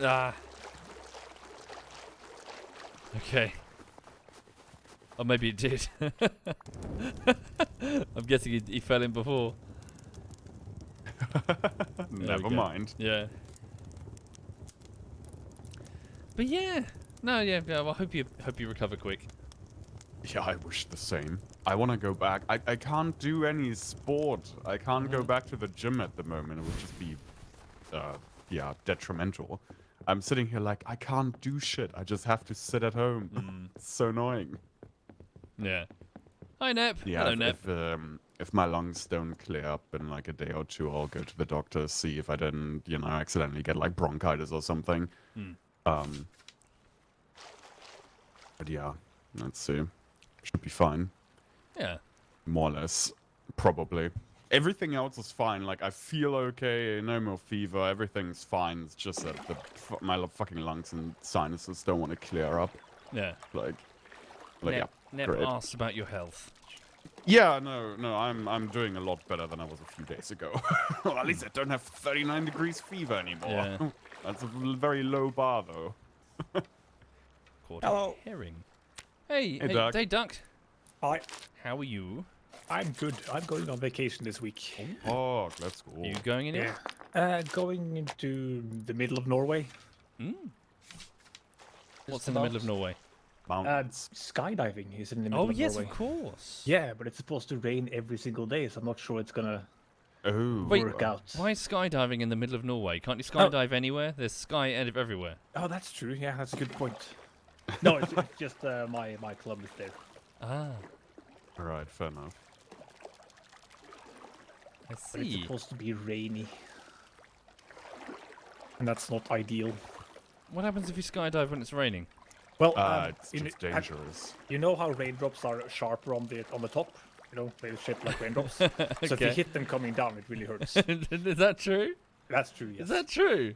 Ah. Okay. Or maybe it did. I'm guessing he fell in before. Never mind. Yeah. But yeah. No, yeah, well, I hope you recover quick. Yeah, I wish the same. I want to go back. I can't do any sport. I can't go back to the gym at the moment. It would just be, yeah, detrimental. I'm sitting here like, I can't do shit. I just have to sit at home. It's so annoying. Yeah. Hi, Nep. Yeah, hello, Nep. If my lungs don't clear up in like a day or two, I'll go to the doctor, see if I didn't, you know, accidentally get like bronchitis or something. But yeah, let's see. Should be fine. Yeah. More or less, probably. Everything else is fine. Like, I feel okay, no more fever, everything's fine. It's just that my fucking lungs and sinuses don't want to clear up. Yeah. Like Nep great. asked about your health. Yeah, no, I'm doing a lot better than I was a few days ago. Well, at least I don't have 39 degrees fever anymore. Yeah. That's a very low bar, though. Caught Hello. a herring. Hey, Duck. Hey, Duck. Hi. How are you? I'm good. I'm going on vacation this week. Oh, let's go. Are you going anywhere? Yeah. Going into the middle of Norway. What's in the middle of Norway? mountains. Skydiving is in the middle Oh of yes, Norway. of course. Yeah, but it's supposed to rain every single day, so I'm not sure it's gonna Oh, Wait, work out. Why is skydiving in the middle of Norway? Can't you skydive anywhere? There's sky everywhere. Oh, that's true. Yeah, that's a good point. No, it's just my club is there. Ah, All right, fair enough. I But it's see. supposed to be rainy. And that's not ideal. What happens if you skydive when it's raining? Well, It's just have- dangerous. you know how raindrops are sharper on the top? You know, they're shaped like raindrops. So if you Okay. hit them coming down, it really hurts. Is that true? That's true, yes. Is that true?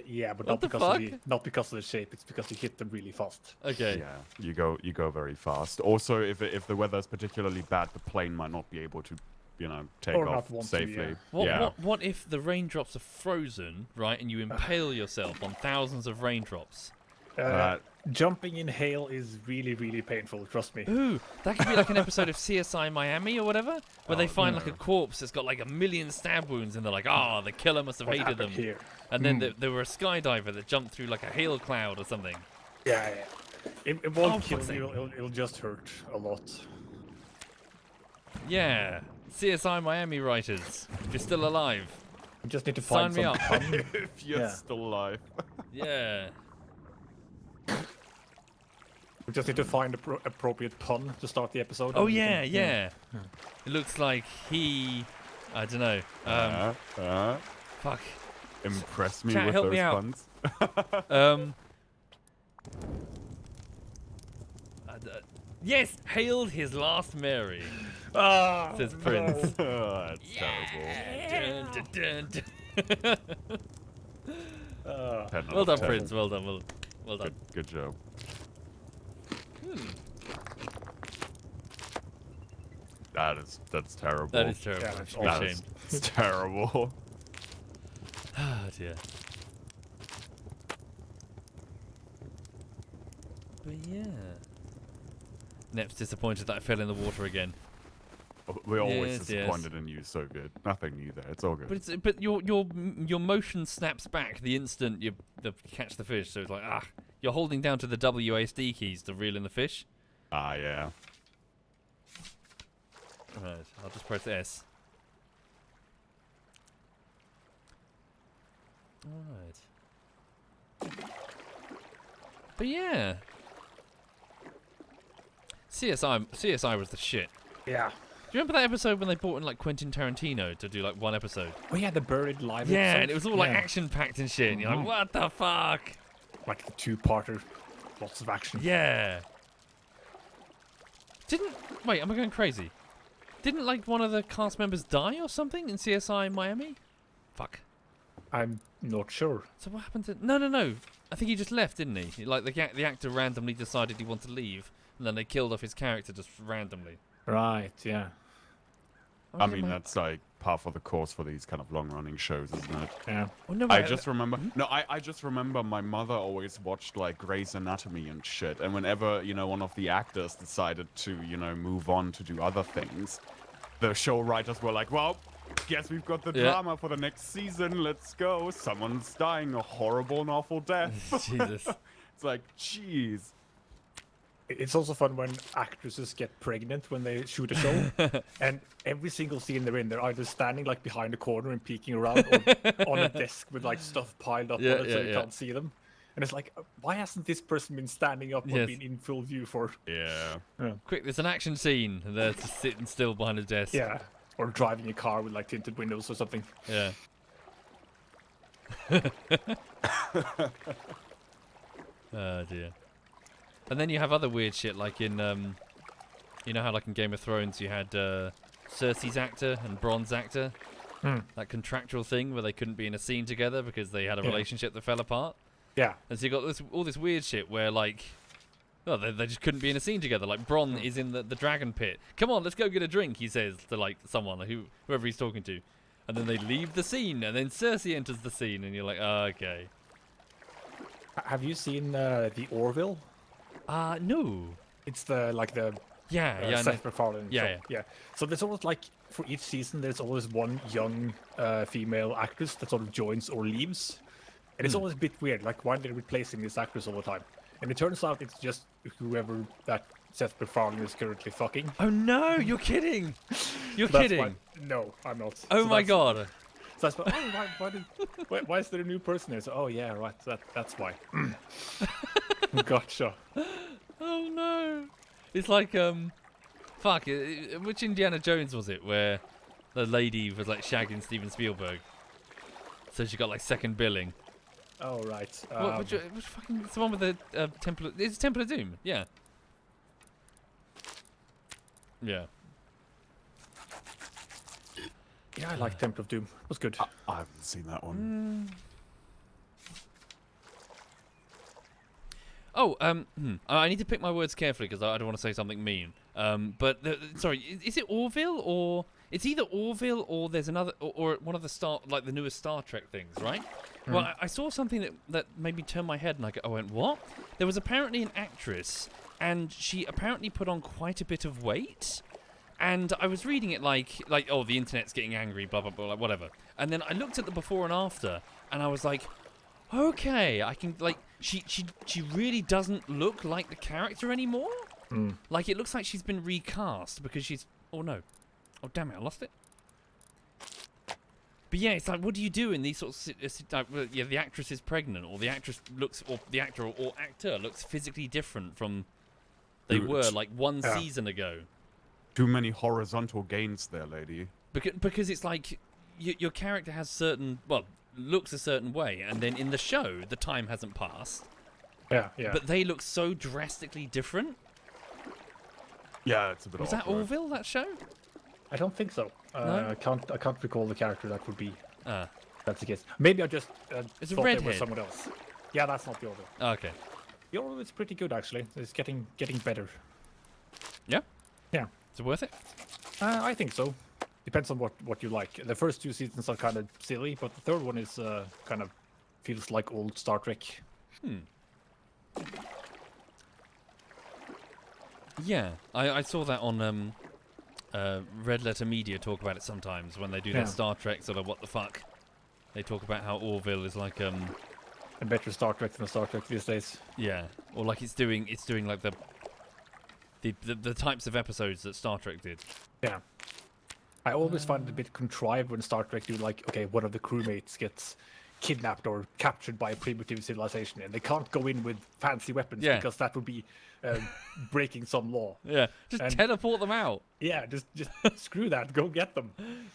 Yeah, but What not the because fuck? not because of the shape. It's because you hit them really fast. Okay. Yeah, you go very fast. Also, if the weather is particularly bad, the plane might not be able to, take Or off not want to, safely. yeah. What if the raindrops are frozen, right, and you impale yourself on thousands of raindrops? Jumping in hail is really, really painful. Trust me. Ooh, that could be like an episode of CSI Miami or whatever, where they Oh, find like a no. corpse that's got like a million stab wounds, and they're like, "Ah, the killer must have What hated them." happened here? And then there were a skydiver that jumped through like a hail cloud or something. Yeah, yeah. It Oh, won't fuck's kill sake. you. It'll just hurt a lot. Yeah, CSI Miami writers, if you're still alive, You just need to sign find me some up. pun. If you're Yeah. still alive. Yeah. We just need to find appropriate pun to start the episode. Oh and we yeah, can- yeah. It looks like I don't know. Fuck. Impress me Chat, with help those me out. puns. Yes, hailed his last Mary, Ah, says Prince. That's terrible. Dun, dun, dun. 10 out Well of done, 10. Prince. Well done. Well done. Good job. That's terrible. That is terrible. Yeah, I that's should be That ashamed. is terrible. Oh dear. But yeah. Nep's disappointed that I fell in the water again. We're always Yes, disappointed in you, Soviet. Nothing new there. It's all good. But your motion snaps back the instant you catch the fish. So it's like you're holding down to the WASD keys to reel in the fish. Yeah. Right, I'll just press S. Alright. But yeah. CSI was the shit. Yeah. Do you remember that episode when they brought in like Quentin Tarantino to do like one episode? Oh yeah, the buried live. Yeah, episode. and it was all like Yeah. action packed and shit. And you're like, what the fuck? Like the two-parter, lots of action. Yeah. Wait, am I going crazy? Didn't like one of the cast members die or something in CSI Miami? Fuck. I'm not sure. So what happened to? No. I think he just left, didn't he? Like the actor randomly decided he wanted to leave, and then they killed off his character just randomly. Right. Yeah. I mean, that's like par for the course for these kind of long-running shows, isn't it? Yeah. Oh, no, I wait, just remember. No, I just remember my mother always watched like Grey's Anatomy and shit. And whenever one of the actors decided to move on to do other things, the show writers were like, "Well, guess we've got the Yeah. drama for the next season. Let's go. Someone's dying a horrible and awful death." Jesus. It's like, jeez. It's also fun when actresses get pregnant when they shoot a show, and every single scene they're in, they're either standing like behind a corner and peeking around, or on a desk with like stuff piled up Yeah, on it so yeah, you yeah. can't see them. And it's like, why hasn't this person been standing up or Yes. been in full view for? Yeah. Quick, there's an action scene, and they're just sitting still behind a desk. Yeah, or driving a car with like tinted windows or something. Yeah. Oh dear. And then you have other weird shit like in you know how like in Game of Thrones you had Cersei's actor and Bronn's actor, that contractual thing where they couldn't be in a scene together because they had a Yeah. relationship that fell apart. Yeah, And so you got all this weird shit where like, well, they just couldn't be in a scene together. Like Bronn is in the dragon pit. Come on, let's go get a drink. He says to like someone whoever he's talking to, and then they leave the scene, and then Cersei enters the scene, and you're like, oh, okay. have you seen the Orville? No. It's the Yeah, Seth MacFarlane Yeah, show. yeah. Yeah. So there's always like for each season there's always one young female actress that sort of joins or leaves. And it's always a bit weird, like why are they replacing this actress all the time? And it turns out it's just whoever that Seth MacFarlane is currently fucking. Oh no, you're kidding! You're That's kidding! why- no, I'm not. Oh So my that's- god! So that's why is there a new person there? So, oh yeah, right. That's why. Gotcha. Oh no! It's like fuck. Which Indiana Jones was it where the lady was like shagging Steven Spielberg? So she got like second billing. Oh right. Which fucking? It's the one with the Temple. It's Temple of Doom. Yeah. Yeah. Yeah, I like Temple of Doom. It was good. I haven't seen that one. Oh, I need to pick my words carefully because I don't want to say something mean. But sorry, is it Orville or it's either Orville or there's another or one of the the newest Star Trek things, right? Well, I saw something that made me turn my head and I went, what? There was apparently an actress and she apparently put on quite a bit of weight. And I was reading it like oh, the internet's getting angry, blah blah blah, like, whatever. And then I looked at the before and after, and I was like, okay, I can like she really doesn't look like the character anymore. Like it looks like she's been recast because she's oh no, oh damn it, I lost it. But yeah, it's like what do you do in these sorts of yeah, the actress is pregnant, or the actress looks, or the actor or actor looks physically different from they were like one season ago. Too many horizontal gains there, lady. Because it's like your character has certain, well, looks a certain way, and then in the show the time hasn't passed. Yeah, yeah. But they look so drastically different. Yeah, it's a bit Was that awkward. Orville, that show? I don't think so. No? I can't recall the character that would be. Ah, That's the case. Maybe I just It's a thought they were redhead. someone else. Yeah, that's not the Orville. okay. The Orville is pretty good actually. It's getting better. Yeah. Yeah. Is it worth it? I think so. Depends on what you like. The first two seasons are kind of silly, but the third one is kind of feels like old Star Trek. Yeah, I saw that on Red Letter Media talk about it sometimes when they do their Yeah. Star Trek sort of what the fuck. They talk about how Orville is like A better Star Trek than a Star Trek these days. yeah, or like it's doing like the types of episodes that Star Trek did. Yeah. I always find it a bit contrived when Star Trek do like, okay, one of the crewmates gets kidnapped or captured by a primitive civilization, and they can't go in with fancy weapons Yeah. because that would be breaking some law. Yeah, just And- teleport them out. Yeah, just screw that. Go get them.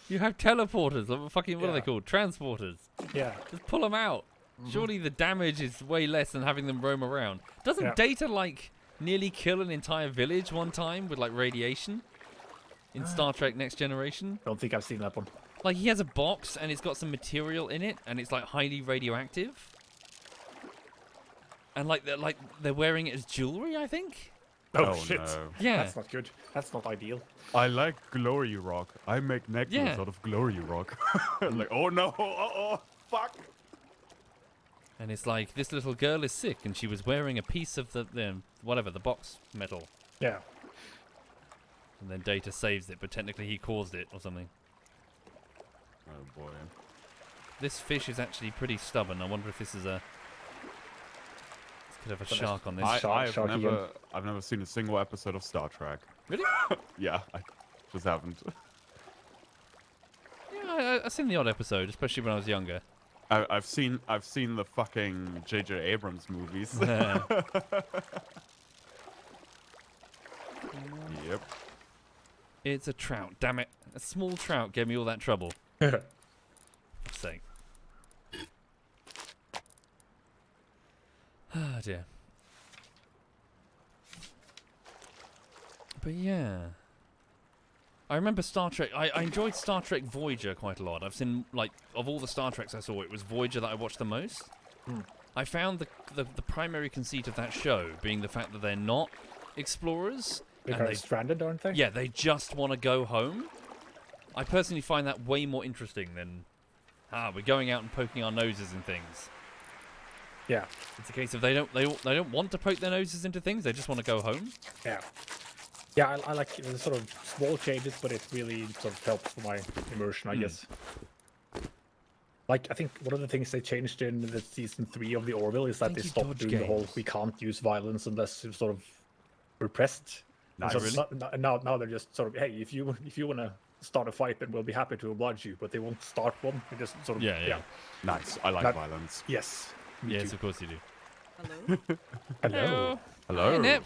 You have teleporters, or fucking what are they Yeah. called? Transporters. Yeah. Just pull them out. Surely the damage is way less than having them roam around. Doesn't Yeah. Data like nearly kill an entire village one time with like radiation in Star Trek Next Generation? Don't think I've seen that one. Like he has a box and it's got some material in it and it's like highly radioactive. And like they're wearing it as jewelry, I think. Oh, shit. No. Yeah. That's not good. That's not ideal. I like glory rock. I make necklace Yeah. out of glory rock. Like, oh no, oh, fuck. And it's like this little girl is sick and she was wearing a piece of the whatever, the box metal. Yeah. And then Data saves it, but technically he caused it or something. Oh boy. This fish is actually pretty stubborn. I wonder if this is a... This could have a shark on this. I've never seen a single episode of Star Trek. Really? Yeah, I just haven't. Yeah, I've seen the odd episode, especially when I was younger. I've seen the fucking J.J. Abrams movies. Yep. It's a trout, damn it. A small trout gave me all that trouble. For fuck's sake. Ah, dear. But yeah. I remember Star Trek. I enjoyed Star Trek Voyager quite a lot. I've seen, like, of all the Star Treks I saw, it was Voyager that I watched the most. I found the primary conceit of that show being the fact that they're not explorers. They're and kind of stranded, aren't they? yeah, they just want to go home. I personally find that way more interesting than, we're going out and poking our noses in things. Yeah. It's a case of they don't want to poke their noses into things. They just want to go home. Yeah. Yeah, I like the sort of small changes, but it really sort of helps for my immersion, I guess. Like, I think one of the things they changed in the season 3 of the Orville is that Thank they you, stopped Dodge doing the whole Games. we can't use violence unless it's sort of repressed. And Nice. so now they're just sort of, hey, if you want to start a fight, then we'll be happy to oblige you, but they won't start one. They just sort of Yeah. Nice. I like That- violence. Yes. Me Yes, too. of course you do. Hello. Hello. Hello. Hi, Nip.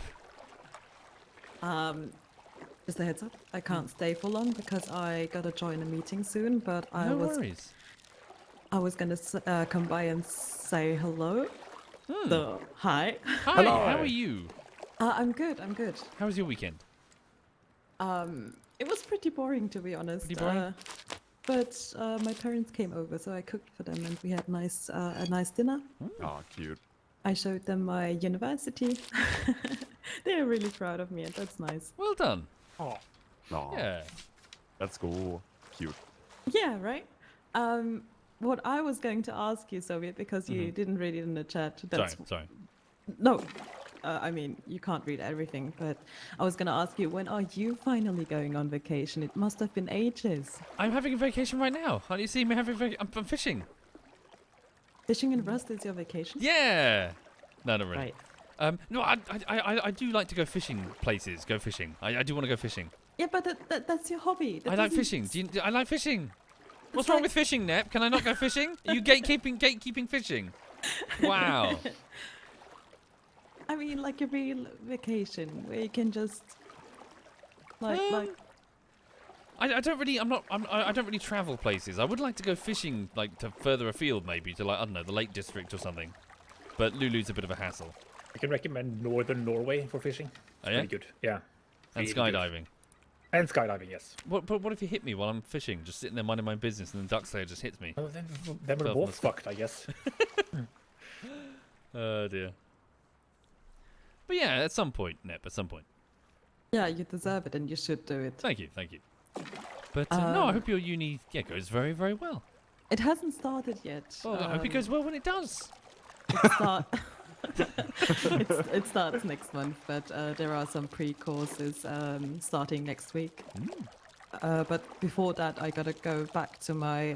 Just a heads up. I can't stay for long because I gotta join a meeting soon. But No worries. I was gonna come by and say hello. So hi. Hi, Hello. how are you? I'm good. I'm good. How was your weekend? It was pretty boring to be honest. Pretty boring? But my parents came over, so I cooked for them, and we had a nice dinner. Oh, cute. I showed them my university. They're really proud of me, and that's nice. Well done. Oh, Oh, Yeah. that's cool. Cute. Yeah, right. What I was going to ask you, Soviet, because you didn't read it in the chat. Sorry. No, I mean you can't read everything, but I was going to ask you, when are you finally going on vacation? It must have been ages. I'm having a vacation right now. Can't you see me having I'm fishing. Fishing in Rust is your vacation, Yeah. No, not really. right? No, I do like to go fishing places. Go fishing. I do want to go fishing. Yeah, but that's your hobby. That I like doesn't- fishing. I like fishing. What's It's wrong like- with fishing, Nep? Can I not go fishing? Are you gatekeeping fishing? Wow. I mean, like a real vacation where you can just like I don't really. I don't really travel places. I would like to go fishing, like to further afield, maybe to like I don't know the Lake District or something. But Lulu's a bit of a hassle. I can recommend northern Norway for fishing. It's Oh, yeah? pretty good. Yeah. And Really good. skydiving. And skydiving, yes. What if you hit me while I'm fishing, just sitting there minding my business, and then duck slayer just hits me? Well, then we're Self both must- fucked, I guess. Oh dear. But yeah, at some point, Nep. At some point. yeah, you deserve it and you should do it. Thank you. But no, I hope your uni goes very, very well. It hasn't started yet. Well, I hope it goes well when it does. It starts next month, but there are some pre-courses starting next week. But before that, I gotta go back to my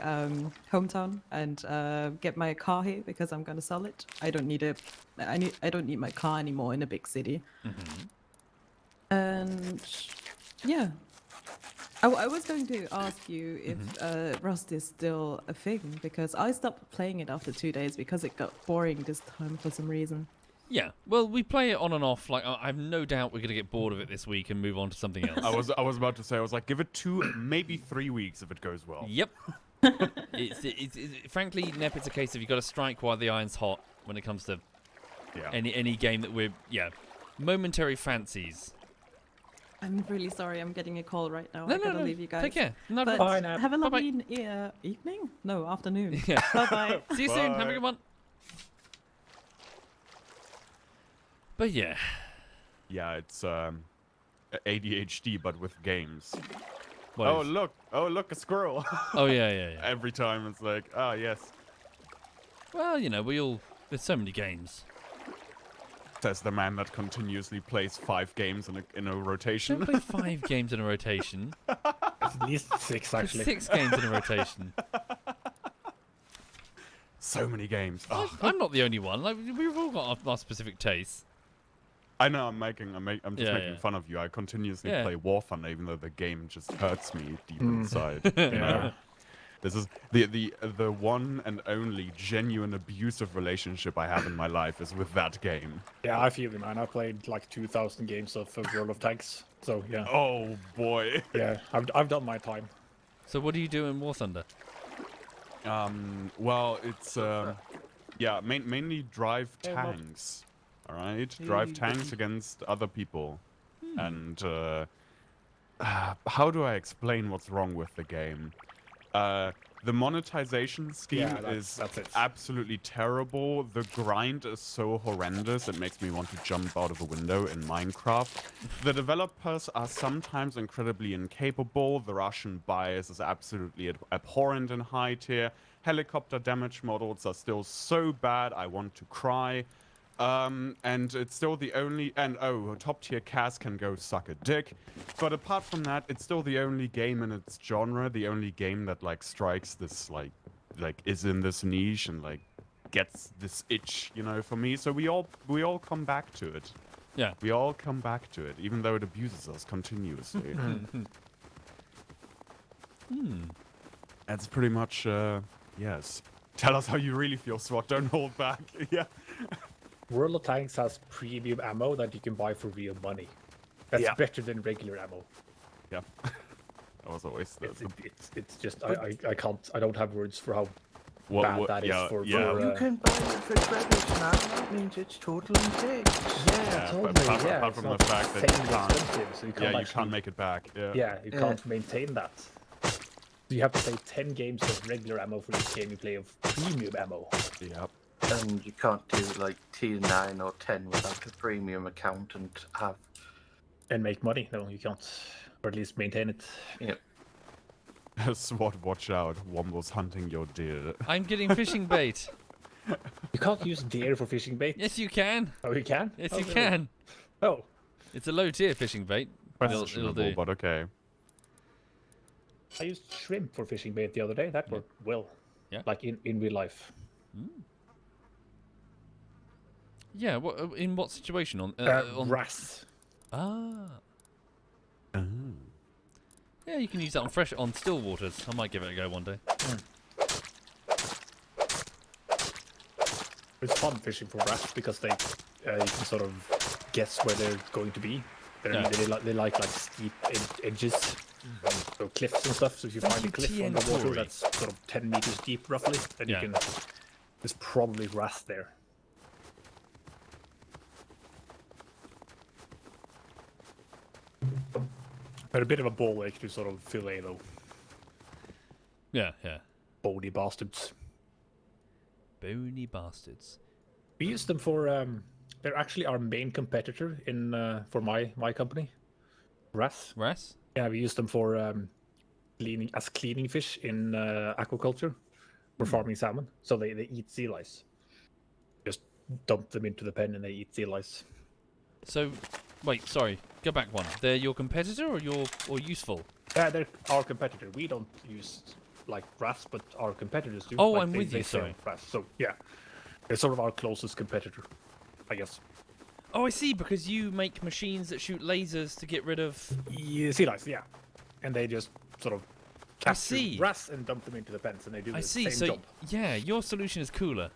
hometown and get my car here because I'm gonna sell it. I don't need my car anymore in a big city. And yeah, I was going to ask you if Rust is still a thing because I stopped playing it after 2 days because it got boring this time for some reason. Yeah. Well, we play it on and off. Like I have no doubt we're gonna get bored of it this week and move on to something else. I was about to say, I was like, give it 2, maybe 3 weeks if it goes well. Yep. it's frankly, Nep, it's a case of you got to strike while the iron's hot when it comes to Yeah. any game that we're momentary fancies. I'm really sorry, I'm getting a call right now. No, I gotta leave you guys. Take care. No But problem. Bye, Nat. have a Bye-bye. lovely evening? No, afternoon. Yeah. Bye-bye. See you soon. Have a Bye. good one. But yeah. Yeah, it's ADHD but with games. What Oh is- look, a squirrel. Oh yeah. Every time it's like, ah yes, Well, there's so many games. says the man that continuously plays 5 games in a rotation. Don't play 5 games in a rotation. At least 6, There's actually. 6 games in a rotation. So many games. Oh, I'm not the only one. Like we've all got our specific tastes. I know I'm just Yeah, making yeah. fun of you. I continuously Yeah. play War Thunder even though the game just hurts me deep inside. Yeah. This is the one and only genuine abusive relationship I have in my life is with that game. Yeah, I feel you, man. I played like 2,000 games of World of Tanks. So, yeah. Oh boy. Yeah, I've done my time. So what do you do in War Thunder? Well, it's mainly drive tanks. All right, drive tanks against other people. And how do I explain what's wrong with the game? The monetization scheme Yeah, that's it. absolutely terrible. The grind is so horrendous, it makes me want to jump out of a window in Minecraft. The developers are sometimes incredibly incapable. The Russian bias is absolutely abhorrent in high tier. Helicopter damage models are still so bad, I want to cry. And it's still the only, top tier cast can go suck a dick. But apart from that, it's still the only game in its genre, the only game that like strikes this like is in this niche and like gets this itch, for me. So we all come back to it. Yeah. We all come back to it, even though it abuses us continuously. That's pretty much, yes. Tell us how you really feel, SWAT. Don't hold back. Yeah. World of Tanks has premium ammo that you can buy for real money. That's Yeah. better than regular ammo. Yeah. That was always the, It's just I can't, I don't have words for how what, bad that is for You can buy it for credits now. That means it's totally fixed. Yeah, but apart from the fact that you can't, expensive, so you can't you actually, can't make it back. Yeah. yeah, you can't maintain that. So you have to play 10 games of regular ammo for each game you play of premium ammo. Yep. And you can't do like tier 9 or 10 without a premium account and have. And make money. No, you can't. Or at least maintain it. Yep. SWAT, watch out. Womble's hunting your deer. I'm getting fishing bait. You can't use deer for fishing bait. Yes, you can. Oh, you can? Yes, Oh, you really? can. Oh. It's a low tier fishing bait. It'll Questionable, do. but okay. I used shrimp for fishing bait the other day. That worked well. Yeah. Like in real life. Yeah. What in what situation on? Wrasse. Ah. Oh. Yeah, you can use that on still waters. I might give it a go one day. It's fun fishing for wrasse because they you can sort of guess where they're going to be. Yeah. They like steep edges, so cliffs and stuff. So if you Thank find a you, cliff TN on the water Tory. that's sort of 10 meters deep roughly, then Yeah. you can. There's probably wrasse there. But a bit of a ball ache to sort of fillet though. Yeah, yeah. Bony bastards. Bony bastards. We use them for they're actually our main competitor in for my company. Wrasse. Wrasse? Yeah, we use them for cleaning fish in aquaculture for farming salmon. So they eat sea lice. Just dump them into the pen and they eat sea lice. So, wait, sorry. Go back one. They're your competitor or useful? Yeah, they're our competitor. We don't use like wrasse, but our competitors do. Oh, Like, I'm with you, sell sorry. wrasse. So yeah, they're sort of our closest competitor, I guess. Oh, I see. Because you make machines that shoot lasers to get rid of. Yeah, sea lice, yeah. And they just sort of capture see. wrasse and dump them into the pens, and they do I the see. same So, job. yeah, your solution is cooler.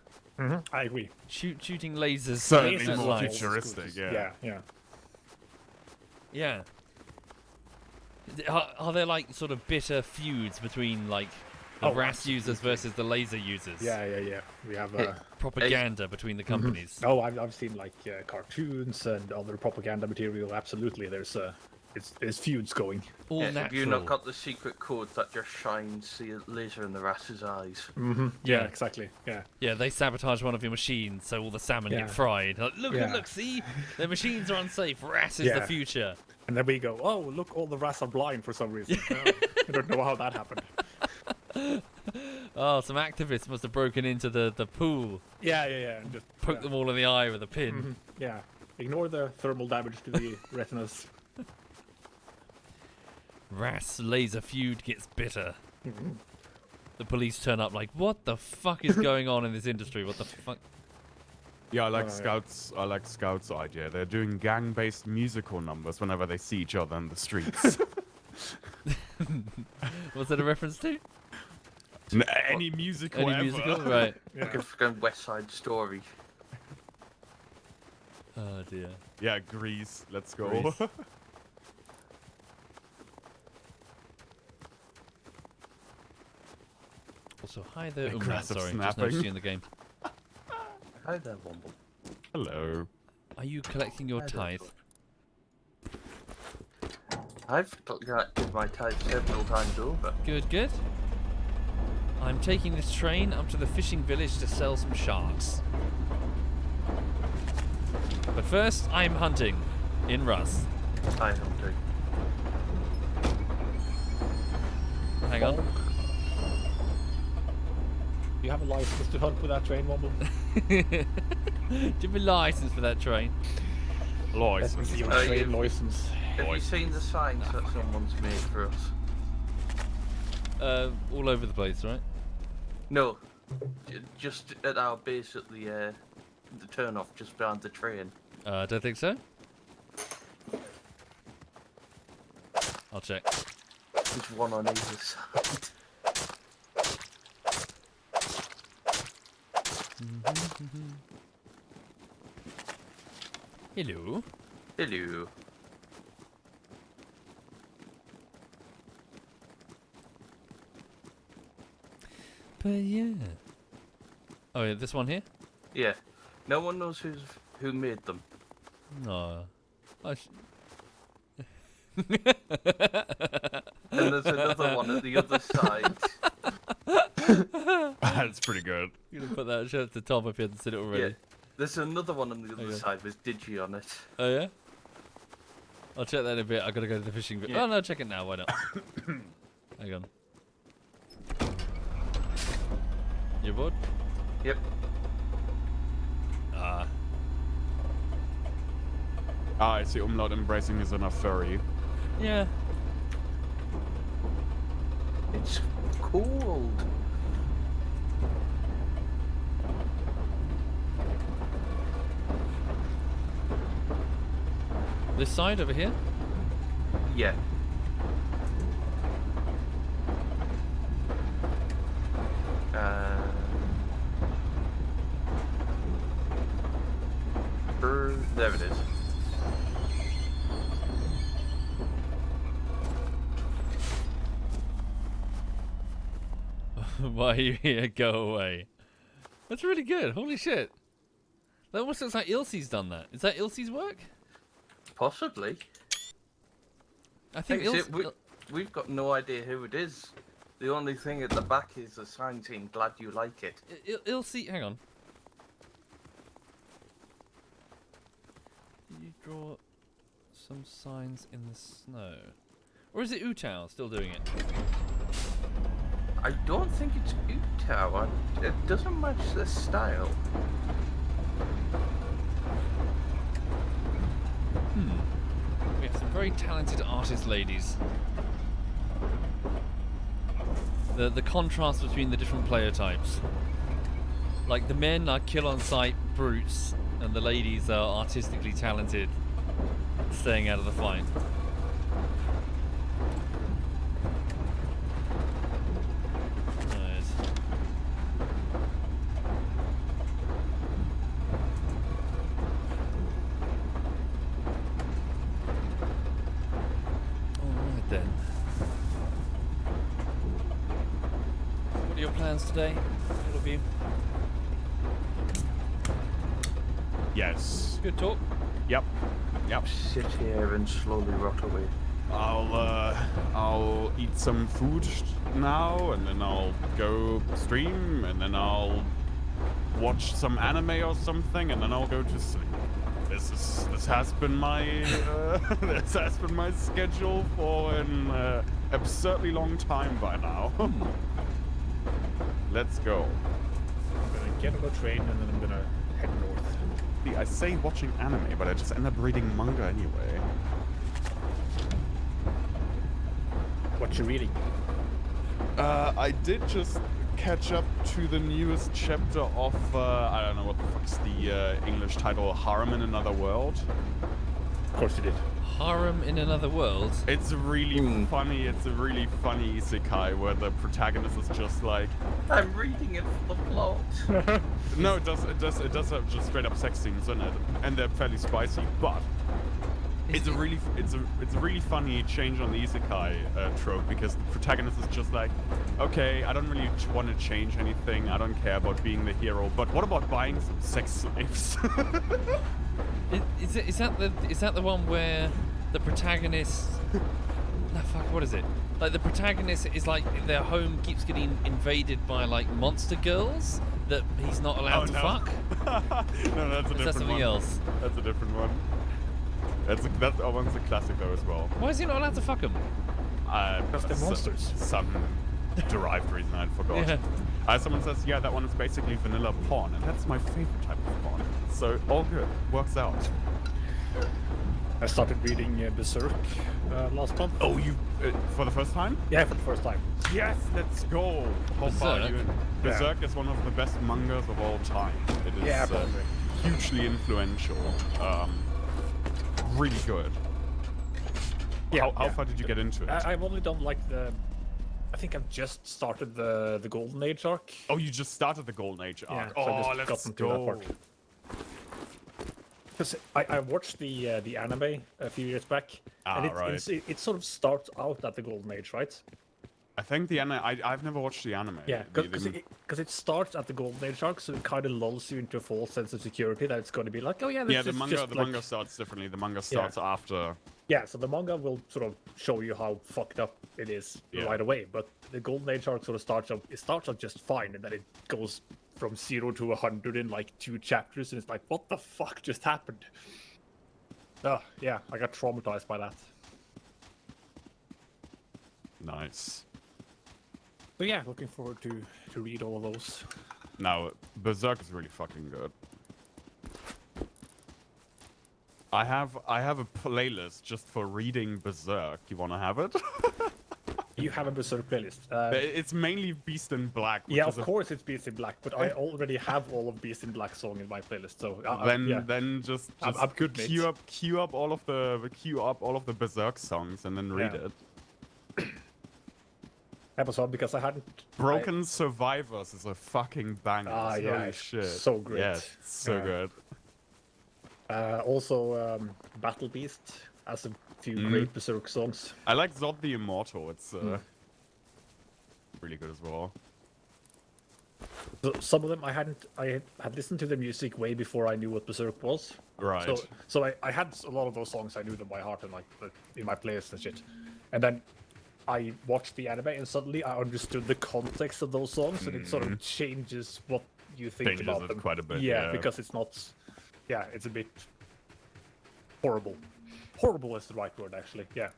I agree. Shooting lasers. Certainly at more lice. futuristic, yeah. Yeah. Yeah. Are there like sort of bitter feuds between like the Oh, wrasse users versus the laser users? Yeah. We have. Propaganda between the companies. Oh, I've seen like cartoons and other propaganda material. Absolutely, there's feuds going. All Have natural. you not got the secret code that just shines the laser in the Wrasse's eyes? Yeah, Yeah. exactly. Yeah. Yeah, they sabotage one of your machines, so all the salmon Yeah. get fried. Like, look, Yeah. look, see, their machines are unsafe. Wrasse is the Yeah. future. And then we go, oh, look, all the wrasse are blind for some reason. I don't know how that happened. Oh, some activists must have broken into the pool, Yeah. And just poked them all in the eye with a pin. Yeah. Ignore the thermal damage to the retinas. Wrasse laser feud gets bitter. The police turn up like, what the fuck is going on in this industry? What the fuck? Yeah, I like Oh, yeah. Scouts. I like Scouts' idea. They're doing gang-based musical numbers whenever they see each other in the streets. What's that a reference to? Any musical Any ever. musical? Right. Like a fucking West Side Story. Oh dear. Yeah, Grease. Let's go. Grease. Also, hi there, Umlaut. Aggressive Sorry, just snapping. noticed you in the game. Hi there, Womble. Hello. Are you collecting your Hi there, tithe? George. I've collected my tithe several times over. Good, good. I'm taking this train up to the fishing village to sell some sharks. But first, I'm hunting in Rust. I am too. Hang on. Do you have a license to hunt with that train, Womble? Give me a license for that train. Let me see your Oh, train you- license. Have you seen the signs that someone's made for us? All over the place, right? No, just at our base at the turn-off just behind the train. I don't think so. I'll check. There's one on either side. Hello. Hello. But yeah. Oh yeah, this one here? Yeah. No one knows who made them. No. And there's another one at the other side. That's pretty good. You're gonna put that shirt at the top if you hadn't said it already. Yeah. There's another one on the other Okay. side with Digi on it. Oh yeah? I'll check that in a bit. I gotta go to the fishing bit. Yeah. Oh no, check it now, why not? Hang on. You bored? Yep. Ah. I see Umlaut embracing his inner furry. Yeah. It's cold. This side over here? Yeah. There it is. Why are you here? Go away. That's really good. Holy shit. That almost looks like Ilse's done that. Is that Ilse's work? Possibly. I think Like I Ilse... said, we've got no idea who it is. The only thing at the back is a sign saying "Glad you like it." Ilse... Hang on. Did you draw some signs in the snow? Or is it Utao still doing it? I don't think it's Utah. It doesn't match the style. We have some very talented artist ladies. The contrast between the different player types. Like the men are kill on sight brutes, and the ladies are artistically talented, staying out of the fight. Right. Alright then. What are your plans today, all of you? Yes. Good talk. Yep. Yep. Sit here and slowly rot away. I'll eat some food now, and then I'll go stream, and then I'll watch some anime or something, and then I'll go to sleep. This has been my this has been my schedule for an absurdly long time by now. Let's go. I'm gonna get on a train and then I'm gonna head north. See, I say watching anime, but I just end up reading manga anyway. What you reading? I did just catch up to the newest chapter of, I don't know what the fuck's the English title, Harem in Another World. Of course you did. Harem in Another World. It's really funny, it's a really funny isekai where the protagonist is just like... I'm reading it for the plot. No, it does have just straight up sex scenes in it, and they're fairly spicy, but... It's a really funny change on the isekai trope, because the protagonist is just like, okay, I don't really want to change anything, I don't care about being the hero, but what about buying some sex slaves? Is that the one where the protagonist? No, fuck. What is it? Like the protagonist is like their home keeps getting invaded by like monster girls that he's not allowed to fuck. No, that's a different one. Is that something else? That's a different one. That one's a classic though as well. Why is he not allowed to fuck him? Because they're monsters. Some derived reason I forgot. Yeah. Someone says, yeah, that one is basically vanilla porn, and that's my favorite type of porn. So all good, works out. I started reading Berserk last month. Oh, you for the first time? Yeah, for the first time. Yes, let's go. How far are you in? Yeah. Berserk is one of the best mangas of all time. It is Yeah, probably. hugely influential. Really good. Yeah, how yeah. far did you get into it? I've only done like I think I've just started the Golden Age arc. Oh, you just started the Golden Age Yeah, arc. so I Oh, just let's gotten to that go. part. Because I watched the anime a few years back, and right. it sort of starts out at the Golden Age, right? I think the anime. I've never watched the anime. Yeah, The- because it starts at the Golden Age arc, so it kind of lulls you into a false sense of security that it's going to be like, oh yeah, this yeah, the is manga. just The like, manga starts differently. The manga starts after. yeah. So the manga will sort of show you how fucked up it is Yeah. right away, but the Golden Age arc sort of starts out just fine, and then it goes from 0 to 100 in like 2 chapters, and it's like, what the fuck just happened? Oh yeah, I got traumatized by that. Nice. So yeah, looking forward to read all of those. Now, Berserk is really fucking good. I have a playlist just for reading Berserk. You wanna have it? You have a Berserk playlist. It's mainly Beast in Black. Which Yeah, is of course it's Beast in Black, but I already have all of Beast in Black song in my playlist, so yeah. Then just I'm good, mate. queue up all of the Berserk songs and then read Yeah. it. That was fun because I hadn't. Broken Survivors is a fucking banger. Yeah, Holy it's shit. so great. Yeah, it's so Yeah. good. Also, Battle Beast has a few great Berserk songs. I like Zod the Immortal. It's really good as well. So some of them I had listened to the music way before I knew what Berserk was. Right. So I had a lot of those songs. I knew them by heart and like in my playlist and shit. And then I watched the anime and suddenly I understood the context of those songs, and it sort of changes what you think Changes about it them quite a bit, Yeah, yeah. because it's not. Yeah, it's a bit horrible. Horrible is the right word, actually. Yeah.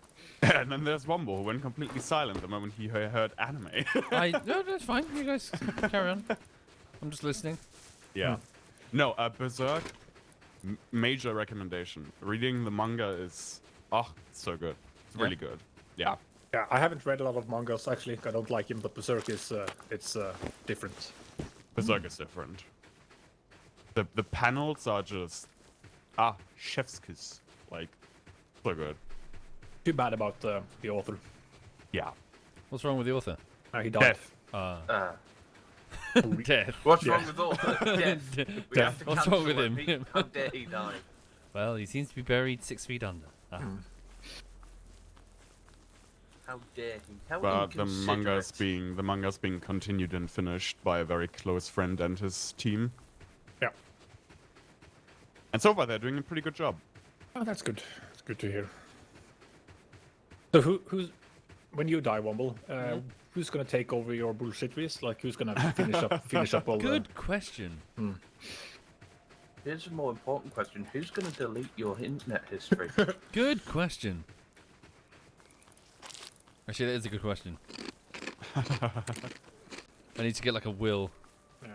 And then there's Womble, who went completely silent the moment he heard anime. No, that's fine. You guys carry on. I'm just listening. Yeah. No, Berserk, major recommendation. Reading the manga is, it's so good. It's really good. Yeah. Yeah, I haven't read a lot of mangas actually. I don't like him, but Berserk is it's different. Berserk is different. The panels are just, chef's kiss. Like, so good. Too bad about the author. Yeah. What's wrong with the author? He died. Death. Death. What's Yeah. wrong with all Death. We have to What's wrong cancel with him? him. How dare he die? Well, he seems to be buried 6 feet under. How dare he? How But the inconsiderate. manga's being continued and finished by a very close friend and his team. Yeah. And so far they're doing a pretty good job. Oh, that's good. It's good to hear. So who's when you die, Womble? Who's gonna take over your bullshit list? Like who's gonna finish up all Good question. Here's a more important question. Who's going to delete your internet history? Good question. Actually, that is a good question. I need to get like a will. Yeah.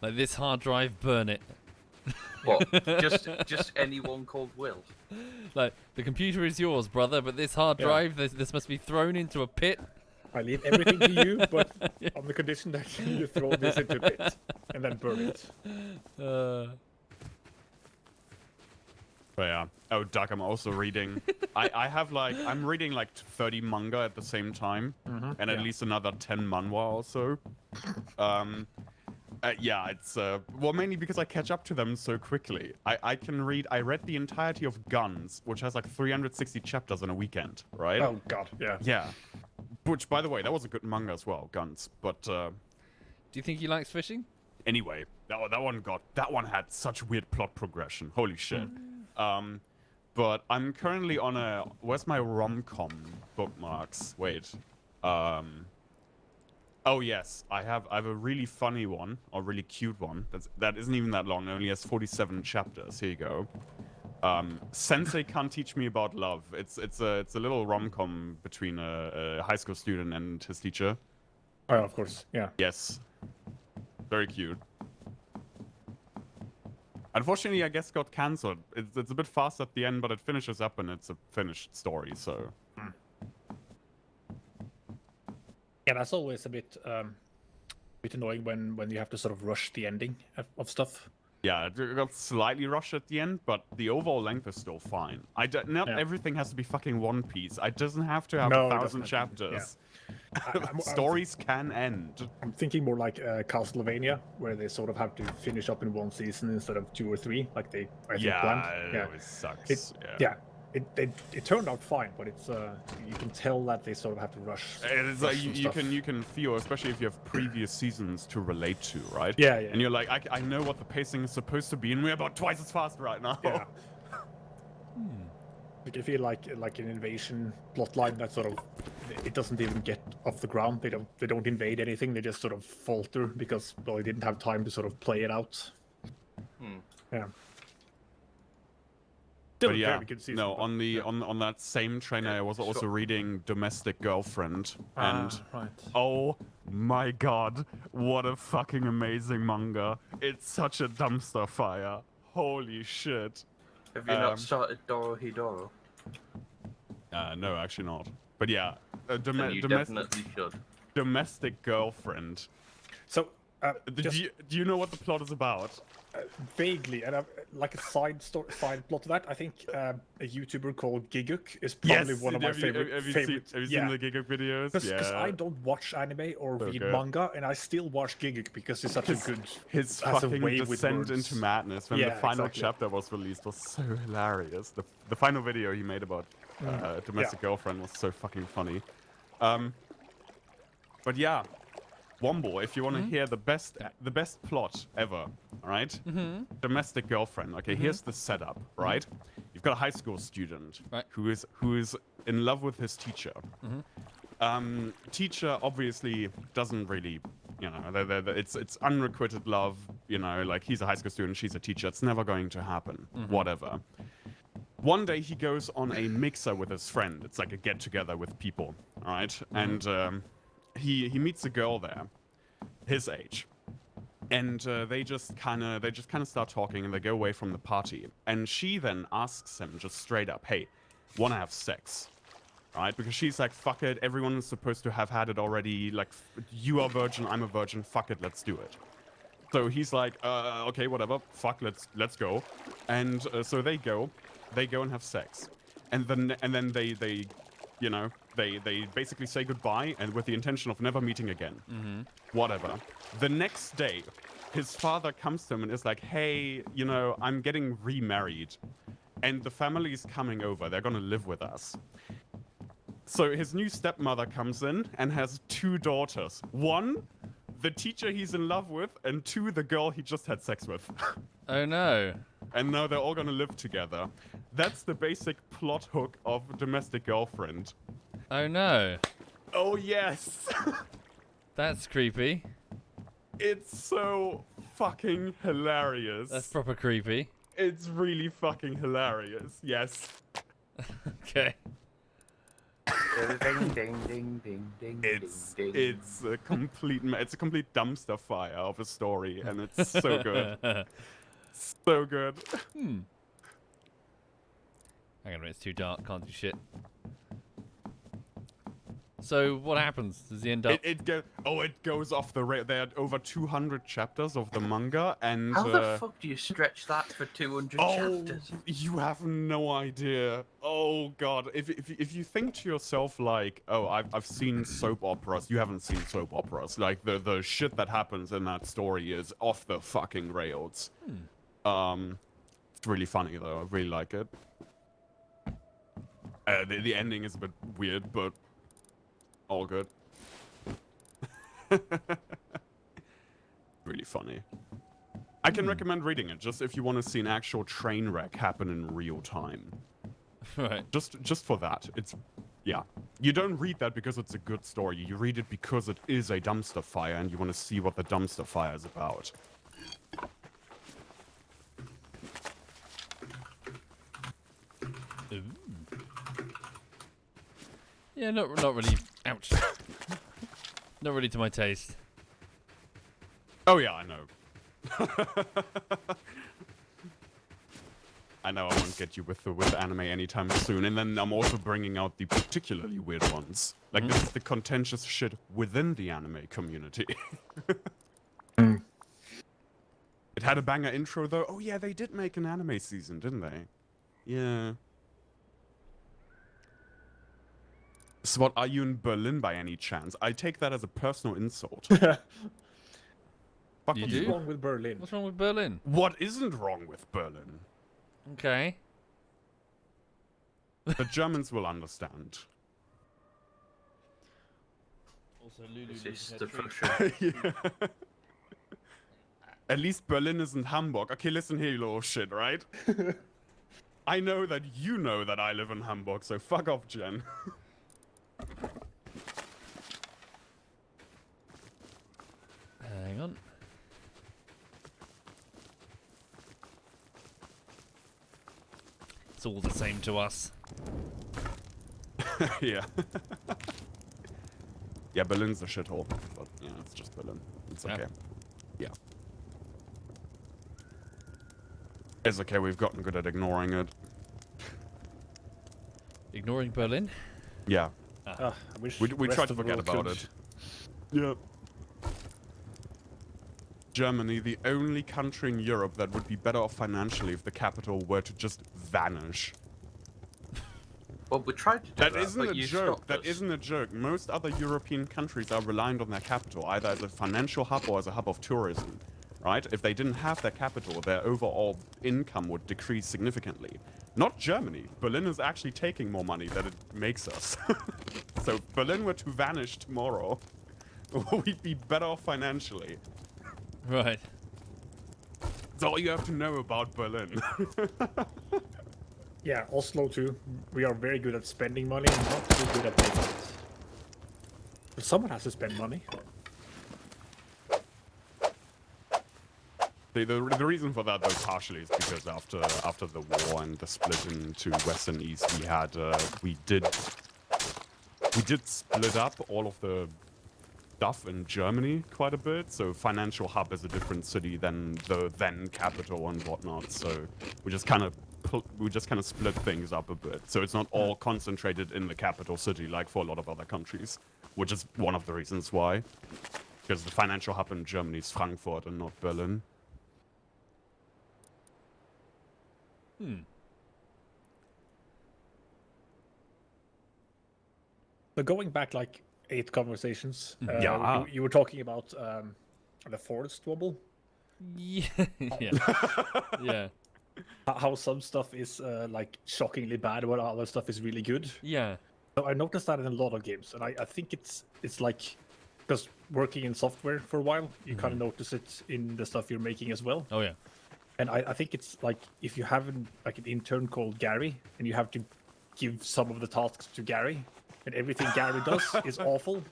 Like this hard drive, burn it. What? Just anyone called Will? Like the computer is yours, brother, but this hard Yeah. drive, this must be thrown into a pit. I leave everything to you, but on the condition that you throw this into a pit and then burn it. But yeah. Oh, Doug, I'm also reading. I'm reading like 30 manga at the same time, and at yeah. least another 10 manhwa also. Yeah, it's well, mainly because I catch up to them so quickly. I read the entirety of Guns, which has like 360 chapters in a weekend, right? Oh god, yeah. Yeah. Which, by the way, that was a good manga as well, Guns. But Do you think he likes fishing? anyway, that one had such weird plot progression. Holy shit. But I'm currently on a where's my rom-com bookmarks? Wait. Oh yes, I have a really funny one, or really cute one. That isn't even that long. It only has 47 chapters. Here you go. Sensei Can't Teach Me About Love. It's a little rom-com between a high school student and his teacher. Oh, of course, yeah. Yes. Very cute. Unfortunately, I guess got cancelled. It's a bit fast at the end, but it finishes up and it's a finished story, so... Yeah, that's always a bit annoying when you have to sort of rush the ending of stuff. Yeah, it got slightly rushed at the end, but the overall length is still fine. Not Yeah. everything has to be fucking One Piece. It doesn't have to have No, it 1,000 doesn't have to be, chapters. I'm Stories can end. I'm thinking more like Castlevania, where they sort of have to finish up in one season instead of 2 or 3, like they I think planned. Yeah, it always sucks. It turned out fine, but it's you can tell that they sort of have to rush. It is like some you stuff. can feel, especially if you have previous seasons to relate to, right? Yeah. And you're like, I know what the pacing is supposed to be, and we're about twice as fast right now. Yeah. Like, I feel like an invasion plotline that sort of it doesn't even get off the ground. They don't invade anything. They just sort of falter because they didn't have time to sort of play it out. Yeah. Still But a yeah, very good season, no. but- On the on that same train, I was also reading Domestic Girlfriend, and right. oh my god, what a fucking amazing manga! It's such a dumpster fire. Holy shit. Have you not started Dorohedoro? No, actually not. But yeah, Then you definitely should. Domestic Girlfriend. So Do you know what the plot is about? vaguely, and like a side plot to that, I think a YouTuber called Giguk is probably one of my favorite. Have you favorites. seen the Giggle videos? Because I don't watch anime or read good. manga, and I still watch Giguk because he's such a good. His has a fucking way with descent words. into madness when the Yeah, final exactly. chapter was released was so hilarious. The final video he made about Domestic Girlfriend was so fucking funny. But yeah, Womble, if you want to hear the best plot ever, all right? Domestic Girlfriend. Okay, here's the setup, right? You've got a high school student Right. who is in love with his teacher. Teacher obviously doesn't really, you know, it's unrequited love. You know, like he's a high school student, she's a teacher. It's never going to happen. Whatever. One day he goes on a mixer with his friend. It's like a get together with people, all right? And he meets a girl there, his age, and they just kind of start talking, and they go away from the party. And she then asks him just straight up, "Hey, wanna have sex?" Right? Because she's like, "Fuck it, everyone is supposed to have had it already. Like, you are a virgin, I'm a virgin. Fuck it, let's do it." So he's like, "Okay, whatever. Fuck, let's go." And so they go and have sex, and then they you know, they basically say goodbye, and with the intention of never meeting again. Whatever. The next day, his father comes to him and is like, "Hey, you know, I'm getting remarried, and the family is coming over. They're gonna live with us." So his new stepmother comes in and has 2 daughters. 1, the teacher he's in love with, and 2, the girl he just had sex with. Oh no. And now they're all gonna live together. That's the basic plot hook of Domestic Girlfriend. Oh no. Oh yes! That's creepy. It's so fucking hilarious. That's proper creepy. It's really fucking hilarious. Yes. Okay. Ding ding ding ding ding. It's ding, ding. a complete dumpster fire of a story, and it's so good. So good. Hang on a minute, it's too dark, can't do shit. So what happens? Does he end up? It goes off the rail. There are over 200 chapters of the manga, and How the fuck do you stretch that for 200 chapters? you have no idea. Oh god, if you think to yourself like, oh, I've seen soap operas, you haven't seen soap operas. Like the shit that happens in that story is off the fucking rails. It's really funny though. I really like it. The ending is a bit weird, but all good. Really funny. I can recommend reading it just if you want to see an actual train wreck happen in real time. Right. Just for that. It's yeah. You don't read that because it's a good story. You read it because it is a dumpster fire and you want to see what the dumpster fire is about. Ooh. Yeah, not really. Ouch. Not really to my taste. Oh yeah, I know. I know I won't get you with anime anytime soon, and then I'm also bringing out the particularly weird ones. Like this is the contentious shit within the anime community. It It had a banger intro though. Oh yeah, they did make an anime season, didn't they? Yeah. Swat, are you in Berlin by any chance? I take that as a personal insult. Fuck You What's do? wrong with Berlin? What's wrong with Berlin? What isn't wrong with Berlin? Okay. The Germans will understand. Also, Lulu This needs is her the treat. first Yeah. At least Berlin isn't Hamburg. Okay, listen here, you little shit, right? I know that you know that I live in Hamburg, so fuck off, Jen. Hang on. It's all the same to us. Yeah. Yeah, Berlin's a shithole. But yeah, it's just Berlin. It's Yeah. okay. Yeah. It's okay, we've gotten good at ignoring it. Ignoring Berlin? Yeah. I wish We the try rest to of the forget world about could. it. Yeah. Germany, the only country in Europe that would be better off financially if the capital were to just vanish. Well, we tried to do that, That isn't but a you joke. stopped That us. isn't a joke. Most other European countries are reliant on their capital, either as a financial hub or as a hub of tourism. Right? If they didn't have their capital, their overall income would decrease significantly. Not Germany. Berlin is actually taking more money than it makes us. So if Berlin were to vanish tomorrow, we'd be better off financially. Right. That's all you have to know about Berlin. Yeah, Oslo too. We are very good at spending money and not too good at making it. But someone has to spend money. The reason for that, though, partially is because after the war and the split into West and East, we did split up all of the stuff in Germany quite a bit. So financial hub is a different city than the then capital and whatnot. So we just kind of split things up a bit. So it's not all concentrated in the capital city like for a lot of other countries, which is one of the reasons why. Because the financial hub in Germany is Frankfurt and not Berlin. So going back like 8 conversations, Yeah. you were talking about the forest wobble. Yeah. Yeah. Yeah. How some stuff is like shockingly bad, while other stuff is really good. Yeah. So I noticed that in a lot of games, and I think it's like because working in software for a while, you kind of notice it in the stuff you're making as well. Oh yeah. And I think it's like if you have an intern called Gary, and you have to give some of the tasks to Gary, and everything Gary does is awful.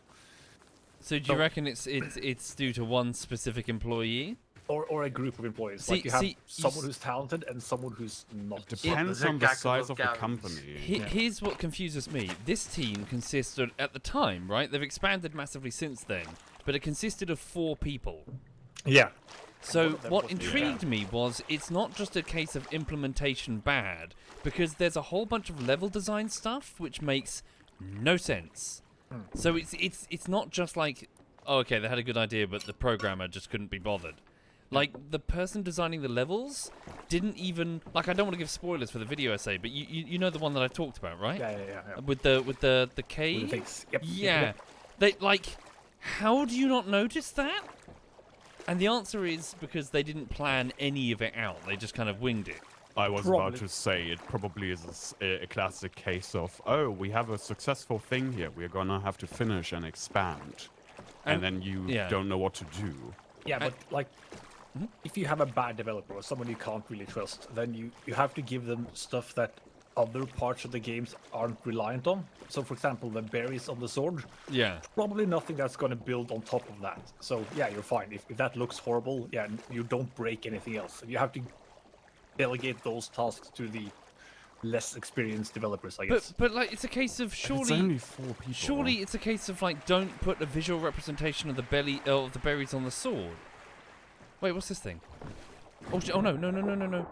So do you reckon it's due to one specific employee? Or a group of employees. See- like you have see, you someone s- who's talented and someone who's not. Depends There's a on the gaggle size of of the Garys. company. Here's what confuses me. This team consisted, at the time, right? They've expanded massively since then, but it consisted of 4 people. Yeah. So One of them what was- intrigued me was it's not just a case of implementation bad, because there's a whole bunch of level design stuff which makes no sense. So it's not just like, oh, okay, they had a good idea, but the programmer just couldn't be bothered. Like, the person designing the levels didn't even... Like, I don't want to give spoilers for the video essay, but you know the one that I talked about, right? Yeah. With the With cave? the things. Yep. Yeah. They, like, how do you not notice that? And the answer is because they didn't plan any of it out. They just kind of winged it. I was Probably. about to say it probably is a classic case of, oh, we have a successful thing here. We're gonna have to finish and expand. And then you yeah. don't know what to do. Yeah, but like, if you have a bad developer or someone you can't really trust, then you have to give them stuff that other parts of the games aren't reliant on. So, for example, the berries on the sword, Yeah. probably nothing that's going to build on top of that. So, yeah, you're fine. If that looks horrible, yeah, you don't break anything else. You have to delegate those tasks to the less experienced developers, I guess. But like, it's a case of It's surely... only 4 people. Surely it's a case of like, don't put a visual representation of the of the berries on the sword. Wait, what's this thing? Oh, oh no!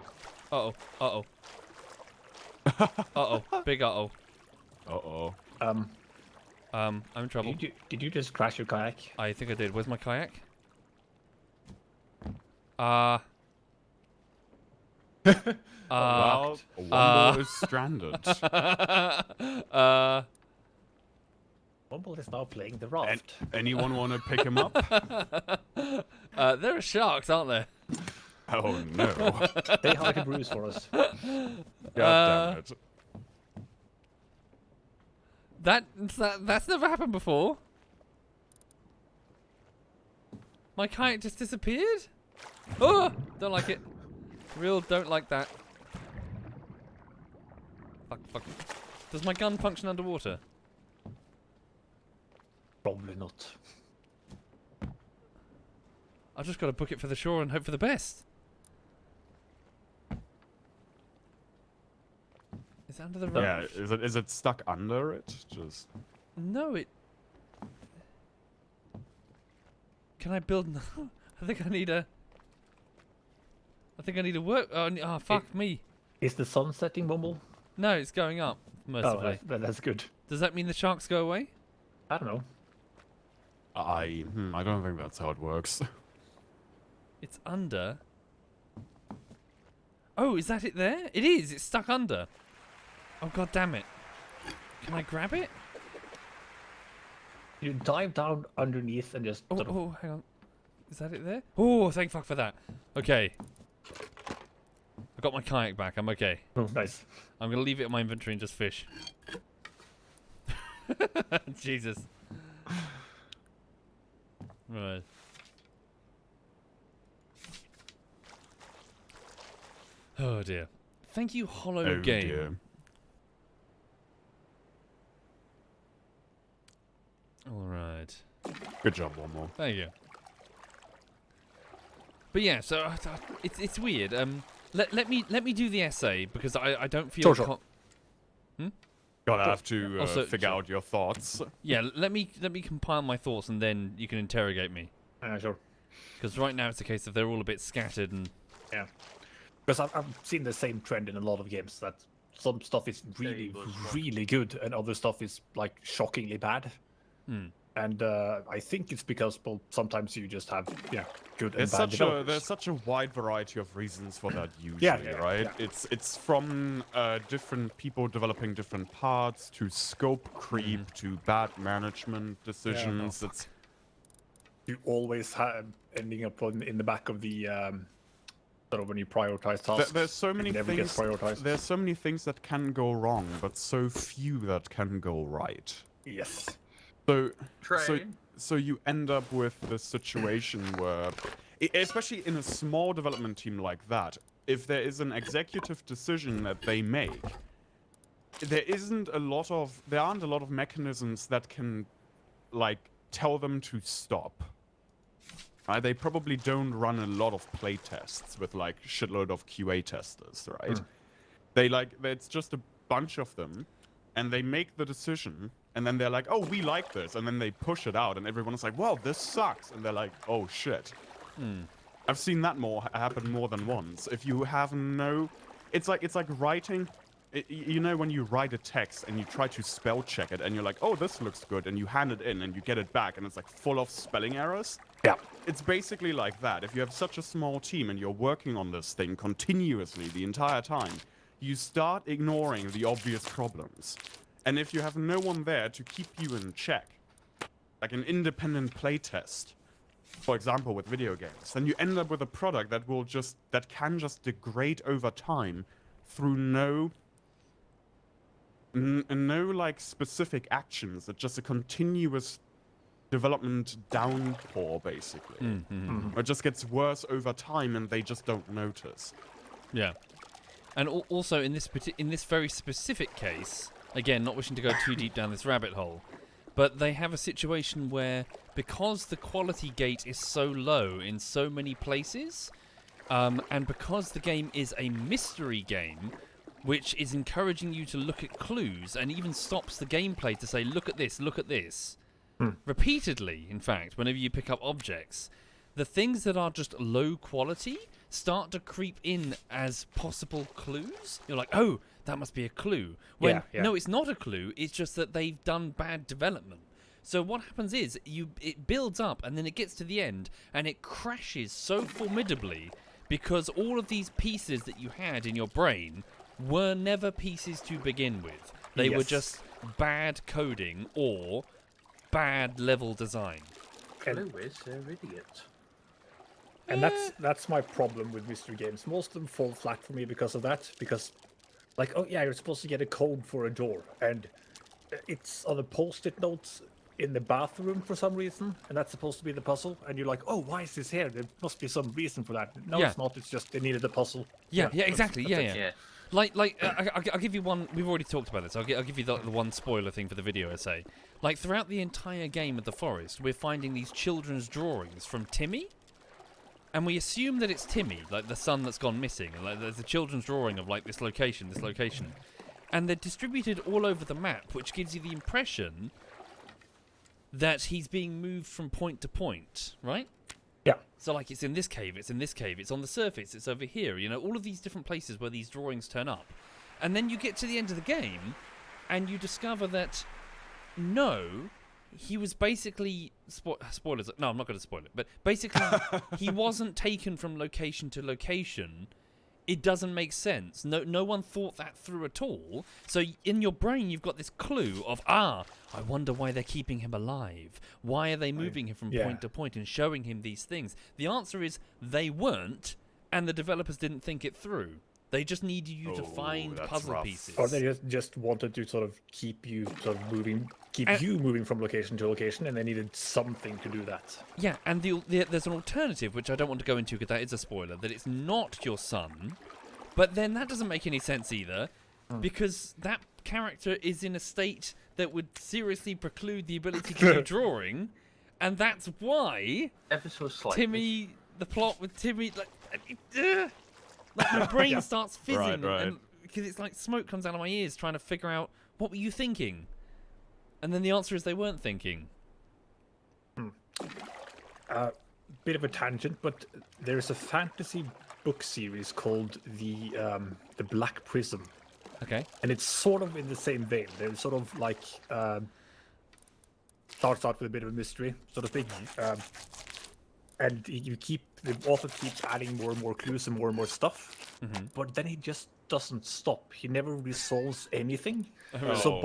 Uh oh. Big uh-oh. Uh-oh. I'm in trouble. Did you just crash your kayak? I think I did. Where's my kayak? Well, Womble is stranded. Womble is now playing the raft. Anyone want to pick him up? There are sharks, aren't there? Oh no! They hide a bruise for us. God damn it! That's never happened before. My kayak just disappeared? Oh, don't like it. Real don't like that. Fuck. Does my gun function underwater? Probably not. I've just got to book it for the shore and hope for the best. Is it under the rock? Yeah, is it stuck under it? Just No, it... Can I build... I think I need a work... Oh, fuck me. Is the sun setting, Womble? No, it's going up, mercifully. Oh, that's good. Does that mean the sharks go away? I don't know. I don't think that's how it works. It's under... Oh, is that it there? It is! It's stuck under. Oh, god damn it. Can I grab it? You dive down underneath and just... sort of- Oh, hang on. Is that it there? Oh, thank fuck for that. Okay. I got my kayak back. I'm okay. Oh, nice. I'm going to leave it in my inventory and just fish. Jesus. Right. Oh dear. Thank you, Hollow Oh Game. dear. All right. Good job, Womble. Thank you. But yeah, so it's weird. Let me do the essay because I don't feel. Sure. Gotta have to Also- figure out your thoughts. Yeah, let me compile my thoughts and then you can interrogate me. Sure. Because right now it's a case of they're all a bit scattered and Yeah. Because I've seen the same trend in a lot of games that some stuff is really, really good and other stuff is like shockingly bad. And I think it's because, well, sometimes you just have good and bad developers. There's such a wide variety of reasons for that usually, Yeah, right? yeah. It's from different people developing different parts to scope creep to bad management decisions. It's You always have ending up in the back of the sort of when you prioritize tasks. there's so many it never gets things. prioritized. There's so many things that can go wrong, but so few that can go right. Yes. So you end up with the situation where, especially in a small development team like that, if there is an executive decision that they make, there aren't a lot of mechanisms that can, like, tell them to stop. Right? They probably don't run a lot of play tests with like shitload of QA testers, right? It's just a bunch of them, and they make the decision. And then they're like, oh, we like this. And then they push it out. And everyone's like, well, this sucks. And they're like, oh, shit. I've seen that happen more than once. If you have no... It's like writing... you know when you write a text and you try to spell check it and you're like, oh, this looks good. And you hand it in and you get it back and it's like full of spelling errors. Yeah. It's basically like that. If you have such a small team and you're working on this thing continuously the entire time, you start ignoring the obvious problems. And if you have no one there to keep you in check, like an independent playtest, for example, with video games, then you end up with a product that can just degrade over time through no like specific actions. It's just a continuous development downpour, basically. It just gets worse over time, and they just don't notice. yeah. And also in this very specific case. Again, not wishing to go too deep down this rabbit hole, but they have a situation where, because the quality gate is so low in so many places, and because the game is a mystery game, which is encouraging you to look at clues and even stops the gameplay to say, look at this, repeatedly, in fact, whenever you pick up objects, the things that are just low quality start to creep in as possible clues. You're like, oh, that must be a clue. When no, it's not a clue. It's just that they've done bad development. So what happens is it builds up and then it gets to the end and it crashes so formidably because all of these pieces that you had in your brain were never pieces to begin with. They were Yes. just bad coding or bad level design. Clue is they're idiots. And that's my problem with mystery games. Most of them fall flat for me because of that. Because, like, oh yeah, you're supposed to get a code for a door, and it's on the post-it notes in the bathroom for some reason, and that's supposed to be the puzzle. And you're like, oh, why is this here? There must be some reason for that. No, Yeah. it's not. It's just they needed the puzzle. Yeah, that's- exactly. that's Yeah, it. yeah. Yeah. I'll give you one. We've already talked about this. I'll give you the one spoiler thing for the video essay. Like throughout the entire game of the forest, we're finding these children's drawings from Timmy, and we assume that it's Timmy, like the son that's gone missing. And like there's a children's drawing of like this location, and they're distributed all over the map, which gives you the impression that he's being moved from point to point, right? Yeah. So like it's in this cave, it's in this cave, it's on the surface, it's over here, you know, all of these different places where these drawings turn up. And then you get to the end of the game and you discover that no, he was basically spoilers. No, I'm not going to spoil it, but basically he wasn't taken from location to location. It doesn't make sense. No one thought that through at all. So in your brain, you've got this clue of, I wonder why they're keeping him alive. Why are they moving him from point to point and showing him these things? The answer is they weren't, and the developers didn't think it through. They just needed you to find that's puzzle rough. pieces. Or they just wanted to sort of keep you sort of moving, you moving from location to location, and they needed something to do that. Yeah, and there's an alternative, which I don't want to go into because that is a spoiler, that it's not your son, but then that doesn't make any sense either, because that character is in a state that would seriously preclude the ability to do drawing, and that's why Ever so slightly. the plot with Timmy, like my brain starts fizzing, Right. and because it's like smoke comes out of my ears trying to figure out, what were you thinking? And then the answer is they weren't thinking. Bit of a tangent, but there's a fantasy book series called the Black Prism, Okay. and it's sort of in the same vein. They're sort of like starts out with a bit of a mystery, so to speak, and the author keeps adding more and more clues and more more stuff, but then he just doesn't stop. He never resolves anything. So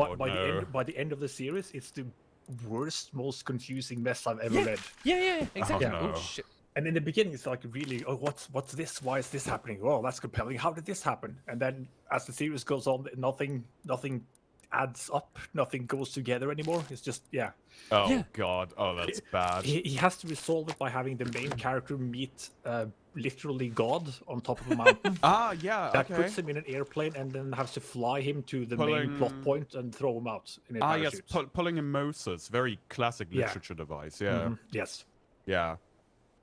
by the end of the series, it's the worst, most confusing mess I've ever read. Yeah, exactly. no. Oh, shit. And in the beginning, it's like really, oh, what's this? Why is this happening? Oh, that's compelling. How did this happen? And then as the series goes on, nothing adds up. Nothing goes together anymore. It's just Oh Yeah. God. Oh, that's bad. He has to resolve it by having the main character meet literally God on top of a mountain. Yeah. That Okay. puts him in an airplane and then has to fly him to the main plot point and throw him out in a Yes. parachute. Pulling a Moses. Very classic Yeah. literature device. Yeah. Yes. Yeah.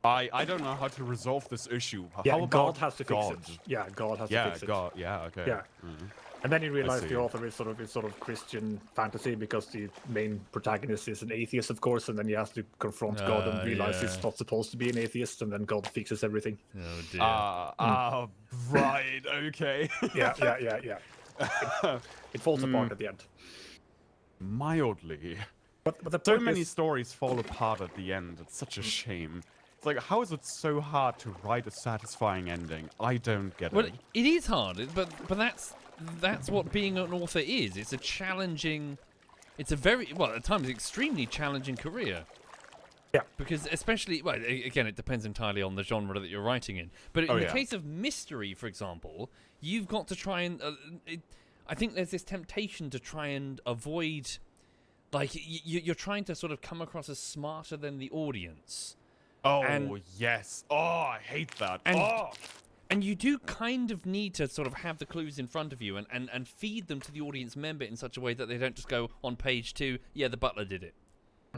I don't know how to resolve this issue. Yeah, How God about has to God? fix it. Yeah, God has to Yeah, fix it. God. Yeah. Okay. Yeah. And then you realize see. the author is sort of Christian fantasy because the main protagonist is an atheist, of course, and then he has to confront God and realize he's yeah. not supposed to be an atheist, and then God fixes everything. Oh dear. Right. Okay. Yeah. It falls apart at the end. Mildly. But the So point many is, stories fall apart at the end. It's such a shame. It's like, how is it so hard to write a satisfying ending? I don't get Well, it. it is hard, but that's what being an author is. It's a challenging, it's a very at times extremely challenging career. Yeah. Because especially, again, it depends entirely on the genre that you're writing in. But in the yeah. case of mystery, for example, you've got to try and I think there's this temptation to try and avoid, like you're trying to sort of come across as smarter than the audience. Oh, and- yes. Oh, I hate that. And- And you do kind of need to sort of have the clues in front of you and feed them to the audience member in such a way that they don't just go on page 2, yeah, the butler did it.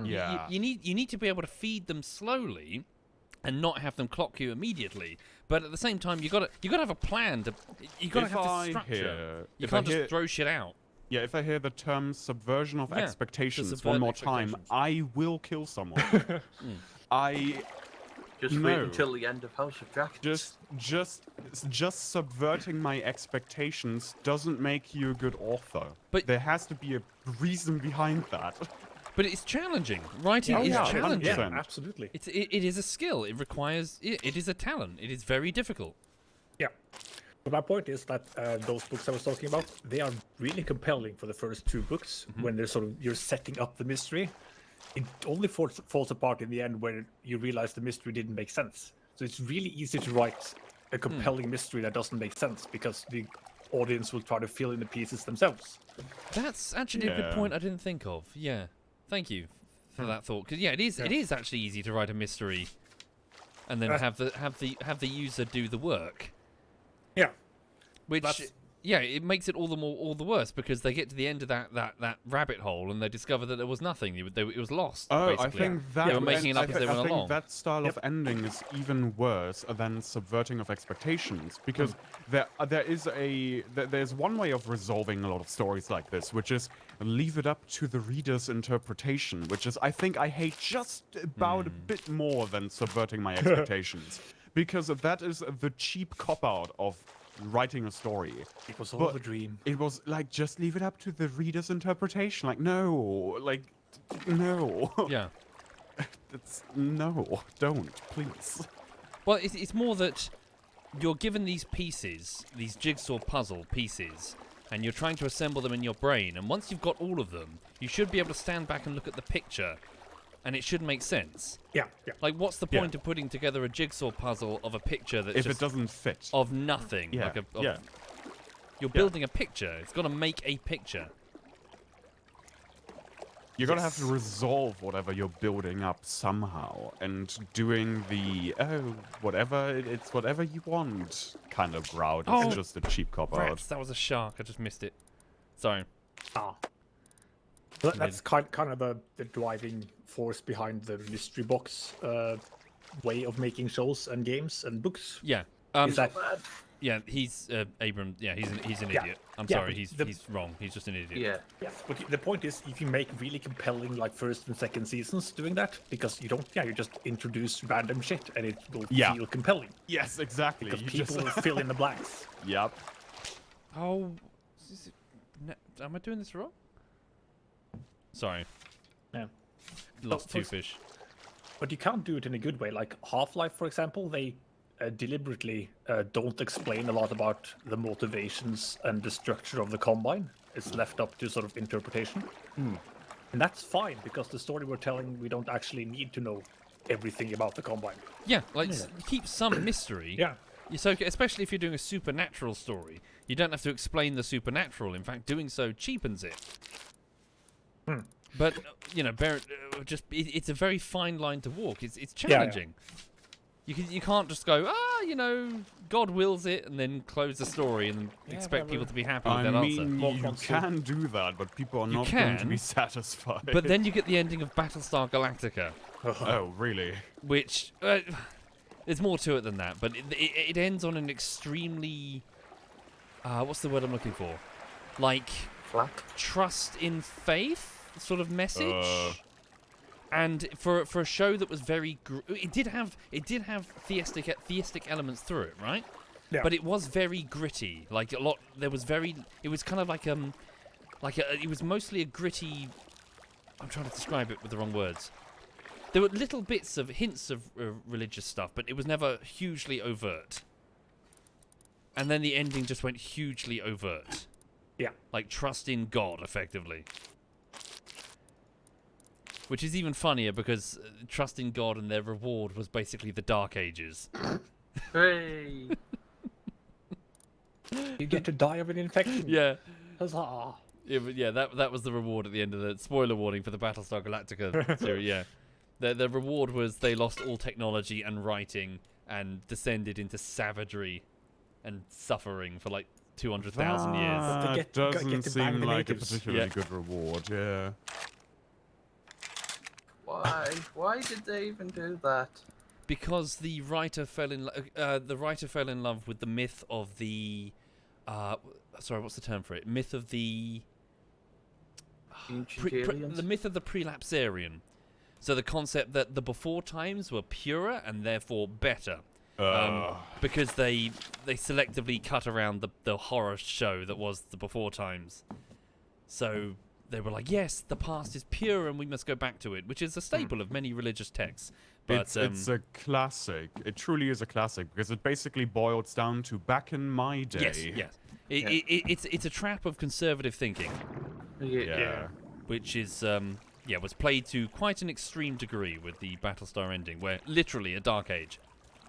Yeah. You need to be able to feed them slowly and not have them clock you immediately. But at the same time, you got to have a plan. You got to If have I this structure. hear- You if I can't just hear- throw shit out. Yeah, if I hear the term subversion of Yeah, to expectations subvert one more time, expectations. I will kill someone. Just wait No. until the end of House of Dragons. Just subverting my expectations doesn't make you a good author. But- there has to be a reason behind that. But it's challenging. Writing Oh, is yeah, challenging. 100%. Yeah, absolutely. It is a skill. It requires. It is a talent. It is very difficult. Yeah. But my point is that those books I was talking about, they are really compelling for the first 2 books when they're sort of you're setting up the mystery. It only falls apart in the end where you realize the mystery didn't make sense. So it's really easy to write a compelling mystery that doesn't make sense because the audience will try to fill in the pieces themselves. That's actually a good Yeah. point I didn't think of. Yeah, thank you for that thought. Because it is actually easy to write a mystery, and then have the user do the work. Yeah. Which That's- it makes it all the worse because they get to the end of that rabbit hole and they discover that there was nothing. It was lost. Oh, basically. I think that They were making it up I as they went think along. that style of ending is even worse than subverting of expectations because there's one way of resolving a lot of stories like this, which is leave it up to the reader's interpretation, which is I think I hate just about a bit more than subverting my expectations because that is the cheap cop out of writing a story. It was all But a dream. It was like just leave it up to the reader's interpretation. Like no, no. Yeah. No, don't, please. Well, it's more that you're given these pieces, these jigsaw puzzle pieces, and you're trying to assemble them in your brain. And once you've got all of them, you should be able to stand back and look at the picture, and it should make sense. Yeah, yeah. Like, what's the point of putting together a jigsaw puzzle of a picture that's If just it doesn't fit. of nothing? Yeah, Like yeah. You're building a picture. It's got to make a picture. You're gonna have to resolve whatever you're building up somehow, and doing the it's whatever you want kind of route. Oh, It's just a cheap cop out. Rats, that was a shark. I just missed it. Sorry. Ah. That's kind of the driving force behind the mystery box way of making shows and games and books. Yeah. Is that Yeah, he's Abram. Yeah, he's an Yeah. idiot. I'm Yeah, sorry, but he's wrong. He's just an idiot. Yeah. yes, but the point is you can make really compelling like first and second seasons doing that because you just introduce random shit and it will Yeah. feel compelling Yes, exactly. because You people just- will fill in the blanks. Yep. Oh, am I doing this wrong? Sorry, Yeah. lost for- two fish. But you can't do it in a good way. Like Half-Life, for example, they deliberately don't explain a lot about the motivations and the structure of the Combine. It's left up to sort of interpretation. And that's fine, because the story we're telling, we don't actually need to know everything about the Combine. Yeah, like keep some mystery. Yeah. So especially if you're doing a supernatural story, you don't have to explain the supernatural. In fact, doing so cheapens it. But it's a very fine line to walk. It's challenging. You can't just go, God wills it, and then close the story and expect people to be happy with I that mean, answer. you can do that, but people are not going to can, be satisfied. But then you get the ending of Battlestar Galactica, oh, really? which there's more to it than that. But it ends on an extremely what's the word I'm looking for? Like Flat. trust in faith sort of message. And for a show that was very, it did have theistic elements through it, right? Yeah. But it was very gritty. Like a lot, it was kind of like it was mostly a gritty. I'm trying to describe it with the wrong words. There were little bits of hints of religious stuff, but it was never hugely overt. And then the ending just went hugely overt. Yeah. Like trust in God, effectively. Which is even funnier because trust in God and their reward was basically the Dark Ages. Hey. You get to die of an infection. Yeah. Huzzah. That was the reward at the end of the spoiler warning for the Battlestar Galactica series. Yeah, the reward was they lost all technology and writing and descended into savagery and suffering for like 200,000 years. They That get doesn't to bang seem the like a natives. particularly Yeah. good reward. Yeah. Why? Why did they even do that? Because the writer fell in love with the myth of the sorry, what's the term for it? Myth of the Ancient aliens? the myth of the prelapsarian. So the concept that the before times were purer and therefore better. Because they selectively cut around the horror show that was the before times. So they were like, yes, the past is pure and we must go back to it, which is a staple of many religious texts. But It's a classic. It truly is a classic because it basically boils down to back in my day. yes, yes. It's a trap of conservative thinking, Yeah. which is was played to quite an extreme degree with the Battlestar ending, where literally a dark age.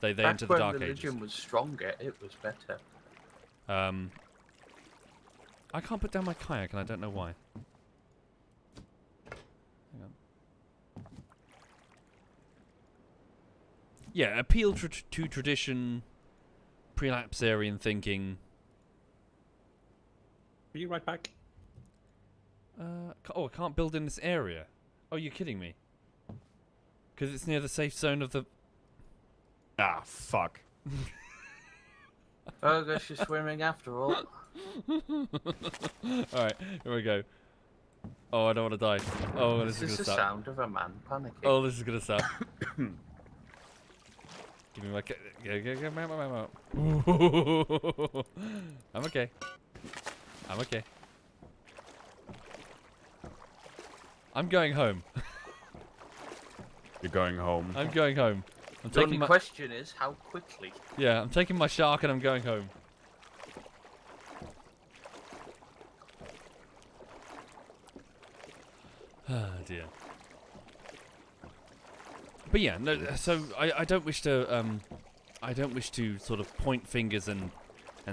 They Back enter the when dark religion ages. was stronger, it was better. I can't put down my kayak, and I don't know why. Hang on. Yeah, appeal to tradition, prelapsarian thinking. Be right back. I can't build in this area. Oh, you're kidding me. Because it's near the safe zone of the... Ah, fuck. Oh, I guess you're swimming after all. Alright, here we go. Oh, I don't want to die. Oh, this This is is going to the suck. sound of a man panicking. Oh, this is going to suck. Give me my... I'm okay. I'm okay. I'm going home. You're going home. I'm going home. I'm The taking only my... question is how quickly. Yeah, I'm taking my shark and I'm going home. Ah, dear. But yeah, no. So I don't wish to sort of point fingers and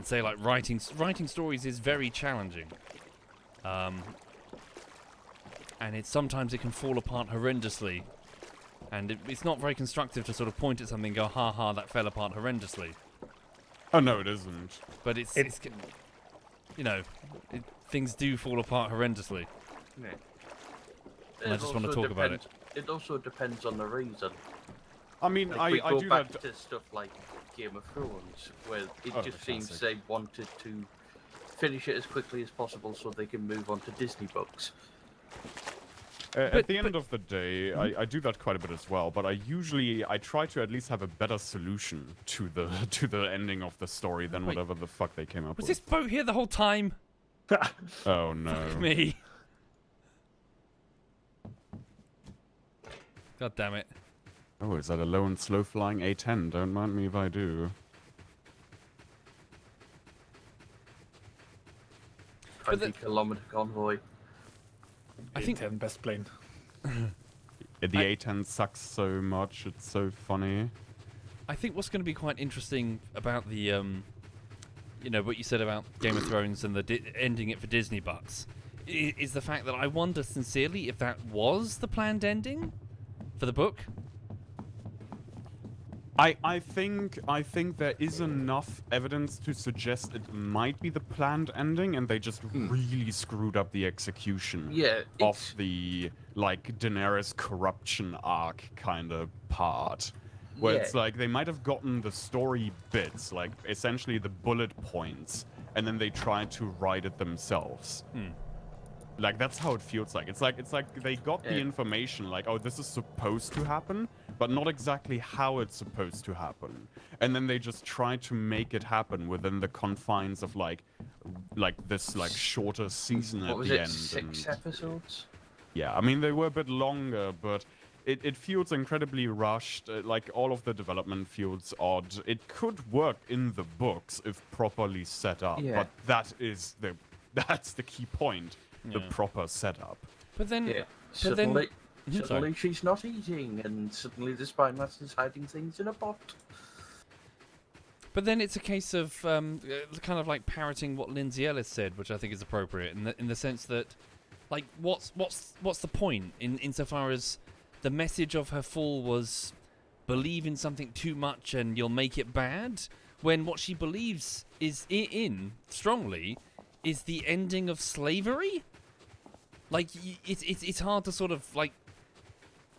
say like writing stories is very challenging. And sometimes it can fall apart horrendously, and it's not very constructive to sort of point at something and go, ha ha, that fell apart horrendously. Oh no, it isn't. But things do fall apart horrendously. Yeah. And I just want to talk about it. It also depends on the reason. I mean, Like we I go do back that. to stuff like Game of Thrones, where it Oh, just the seems classic. they wanted to finish it as quickly as possible so they can move on to Disney books. At the end of the day, I do that quite a bit as well. But I try to at least have a better solution to the ending of the story than Wait. whatever the fuck they came up Was with. this boat here the whole time? Oh no. Me. God damn it. Oh, is that a low and slow flying A-10? Don't mind me if I do. 20-kilometer convoy. I think 10 best plane. The A-10 sucks so much. It's so funny. I think what's going to be quite interesting about the what you said about Game of Thrones and the ending it for Disney bucks is the fact that I wonder sincerely if that was the planned ending for the book. I think there is enough evidence to suggest it might be the planned ending, and they just really screwed up the execution Yeah, of it's- the like Daenerys corruption arc kind of part. Where Yeah. it's like they might have gotten the story bits, like essentially the bullet points, and then they tried to write it themselves. Like that's how it feels like. It's like they got the Yeah. information, like, oh, this is supposed to happen, but not exactly how it's supposed to happen. And then they just try to make it happen within the confines of like this like shorter season What at was the it? end. 6 episodes? Yeah, I mean they were a bit longer, but it feels incredibly rushed. Like all of the development feels odd. It could work in the books if properly set up, Yeah. but that's the key point. The Yeah. proper setup. But then, Yeah. but then, Suddenly, sorry. suddenly she's not eating, and suddenly the spy master's hiding things in a pot. But then it's a case of kind of like parroting what Lindsay Ellis said, which I think is appropriate in the sense that, like, what's the point insofar as the message of her fall was believe in something too much and you'll make it bad, when what she believes is in strongly is the ending of slavery. Like it's hard to sort of like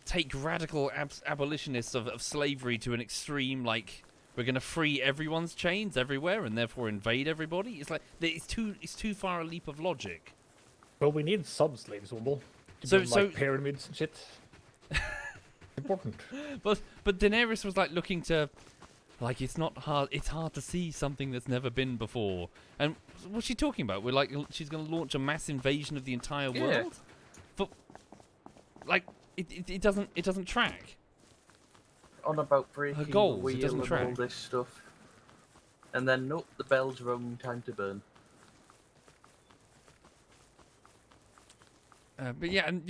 take radical abolitionists of slavery to an extreme, like we're going to free everyone's chains everywhere and therefore invade everybody. It's like it's too far a leap of logic. Well, we need some slaves, Womble. To So- build, so- like pyramids and shit. Important. But Daenerys was like looking to Like, it's not hard. It's hard to see something that's never been before. And what's she talking about? We're like, she's going to launch a mass invasion of the entire world. For, like, it doesn't track. On about breaking the goals, it wheel doesn't and track. all this stuff. And then, nope, the bell's rung, time to burn. But yeah, and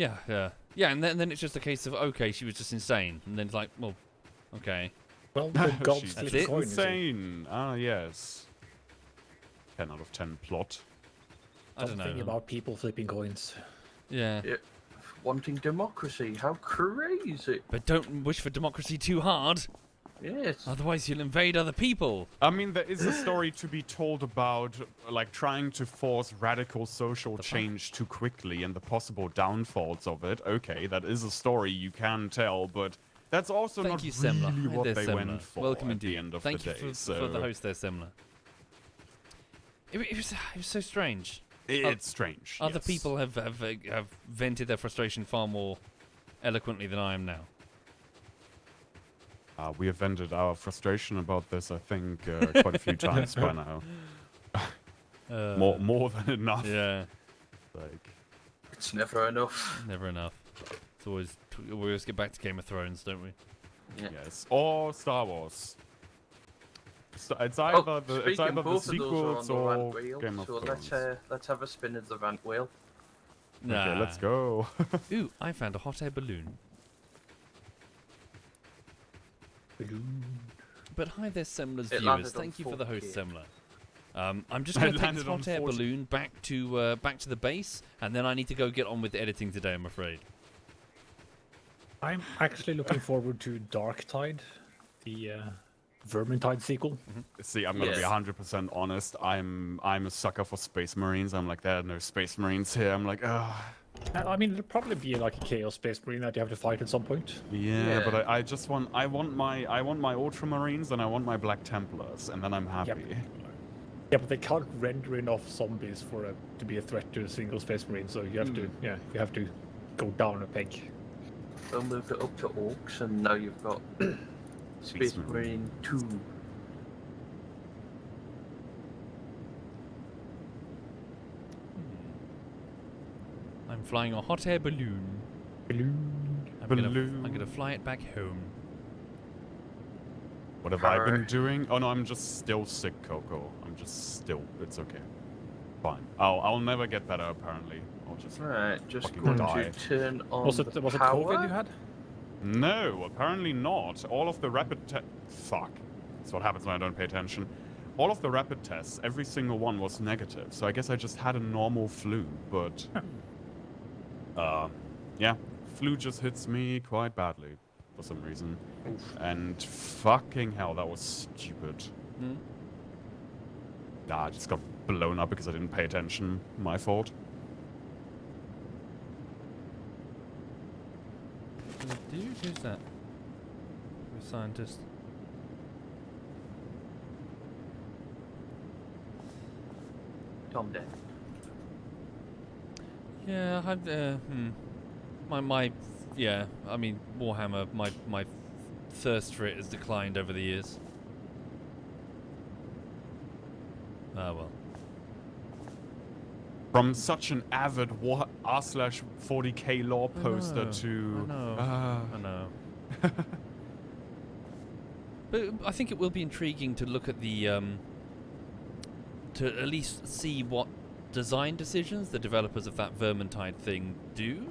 and then it's just a case of, okay, she was just insane, and then it's like, well, okay. Well, the gods She's flip it. coin, you see. insane. Ah, yes. 10 out of 10 plot. I don't Something know. about people flipping coins. Yeah. Yeah. Wanting democracy, how crazy. But don't wish for democracy too hard, Yes. otherwise you'll invade other people. I mean, there is a story to be told about, like, trying to force radical social change too quickly and the possible downfalls of it. Okay, that is a story you can tell, but that's also Thank not you, Semler. really Hi what there, they Semler. went for Welcome at the indeed. end of Thank the you day. for the host there, Semler. It was so strange. It's strange. Other yes. people have vented their frustration far more eloquently than I am now. We have vented our frustration about this, I think, quite a few times by now. More than enough. Yeah, Like, It's never enough. never enough. It's always we always get back to Game of Thrones, don't we? Yeah. yes. Or Star Wars. It's either the speaking, both of those are sequels on the or rant wheel, Game of so Thrones. let's have a spin of the rant wheel. Okay, let's go. Ooh, I found a hot air balloon. But hi there, Semler's It viewers. landed on Thank you for the host, 4K. Semler. I'm just It going to take this landed on hot air 40. balloon back to the base, and then I need to go get on with editing today, I'm afraid. I'm actually looking forward to Dark Tide, the Vermintide sequel. See, I'm gonna be Yes. 100% honest. I'm a sucker for Space Marines. I'm like, there are no Space Marines here. I'm like, ugh. I mean, it'll probably be like a Chaos Space Marine that you have to fight at some point. Yeah, but Yeah. I just want my Ultramarines and I want my Black Templars, and then I'm happy. Yeah, but they can't render enough zombies for to be a threat to a single Space Marine, so you have you have to go down a peg. They'll move it up to Orcs, and now you've got Space Marine 2. I'm flying a hot air balloon. I'm gonna fly it back home. What have I been Alright. doing? Oh no, I'm just still sick, Coco. I'm just still. It's okay. Fine. I'll never get better. Apparently, I'll just. Right, just Fucking going die. to turn on Was the it power. COVID you had? No, apparently not. All of the fuck. That's what happens when I don't pay attention. All of the rapid tests, every single one was negative. So I guess I just had a normal flu, but yeah, flu just hits me quite badly for some reason. And fucking hell, that was stupid. Hmm? Nah, I just got blown up because I didn't pay attention. My fault. Dude, who's that? A scientist. Tom dead. Yeah, yeah. I mean, Warhammer. My thirst for it has declined over the years. Ah well. From such an avid r/40k lore poster know, to. I know. But I think it will be intriguing to look at the to at least see what design decisions the developers of that Vermintide thing do,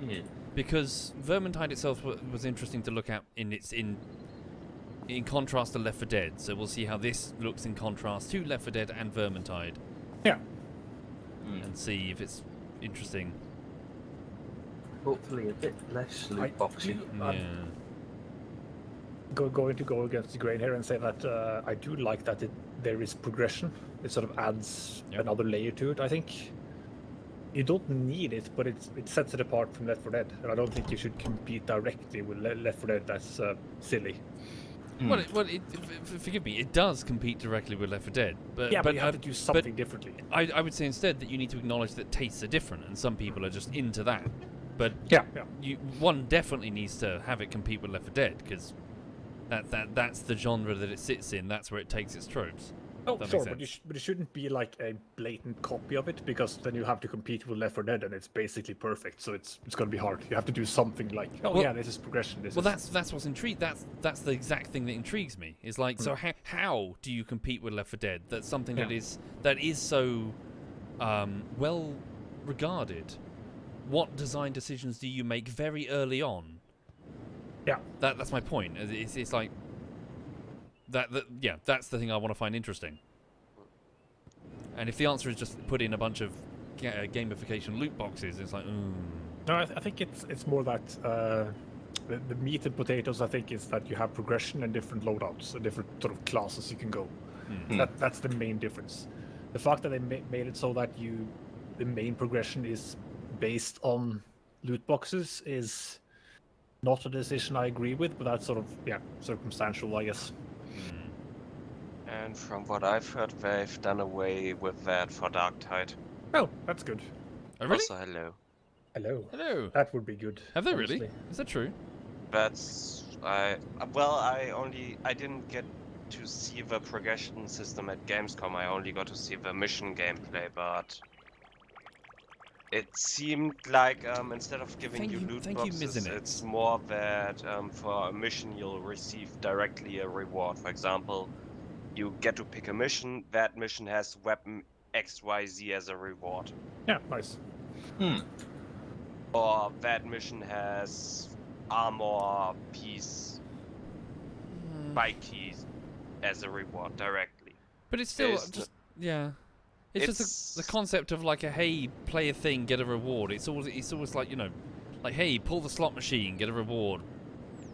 Yeah. because Vermintide itself was interesting to look at in contrast to Left 4 Dead. So we'll see how this looks in contrast to Left 4 Dead and Vermintide, Yeah. and see if it's interesting. Hopefully a bit less loot boxy. Yeah. Going to go against the grain here and say that I do like that there is progression. It sort of adds Yep. another layer to it. I think you don't need it, but it sets it apart from Left 4 Dead. And I don't think you should compete directly with Left 4 Dead. That's silly. Well, forgive me. It does compete directly with Left 4 Dead, but Yeah, but you have I- to do something differently. I would say instead that you need to acknowledge that tastes are different, and some people are just into that. But Yeah. one definitely needs to have it compete with Left 4 Dead, because That's the genre that it sits in. That's where it takes its tropes. Oh, That sure, makes but, sense. but it shouldn't be like a blatant copy of it, because then you have to compete with Left 4 Dead, and it's basically perfect. So it's going to be hard. You have to do something like, oh Well- yeah, this is progression. This Well, is that's what's intrigued. That's the exact thing that intrigues me. Is like, so how do you compete with Left 4 Dead? That's something that is so well regarded. What design decisions do you make very early on? yeah. That's my point. It's like that. Yeah, that's the thing I want to find interesting. And if the answer is just put in a bunch of gamification loot boxes, it's like, No, I think it's more that the meat and potatoes. I think is that you have progression and different loadouts and different sort of classes you can go. That's the main difference. The fact that they made it so that the main progression is based on loot boxes is not a decision I agree with, but that's sort of circumstantial, I guess. And from what I've heard, they've done away with that for Darktide. Oh, that's good. oh really? Also, hello. Hello. Hello. That would be good. Have they honestly. really? Is that true? That's I didn't get to see the progression system at Gamescom. I only got to see the mission gameplay, but it seemed like instead of giving Thank you you- loot thank you, boxes, Mizinet. it's more that for a mission you'll receive directly a reward. For example, you get to pick a mission. That mission has weapon XYZ as a reward. Yeah, nice. Or that mission has armor piece bike keys as a reward directly. But it's still There's just yeah. It's just It's- the concept of like a hey, play a thing, get a reward. It's always like, you know, like hey, pull the slot machine, get a reward.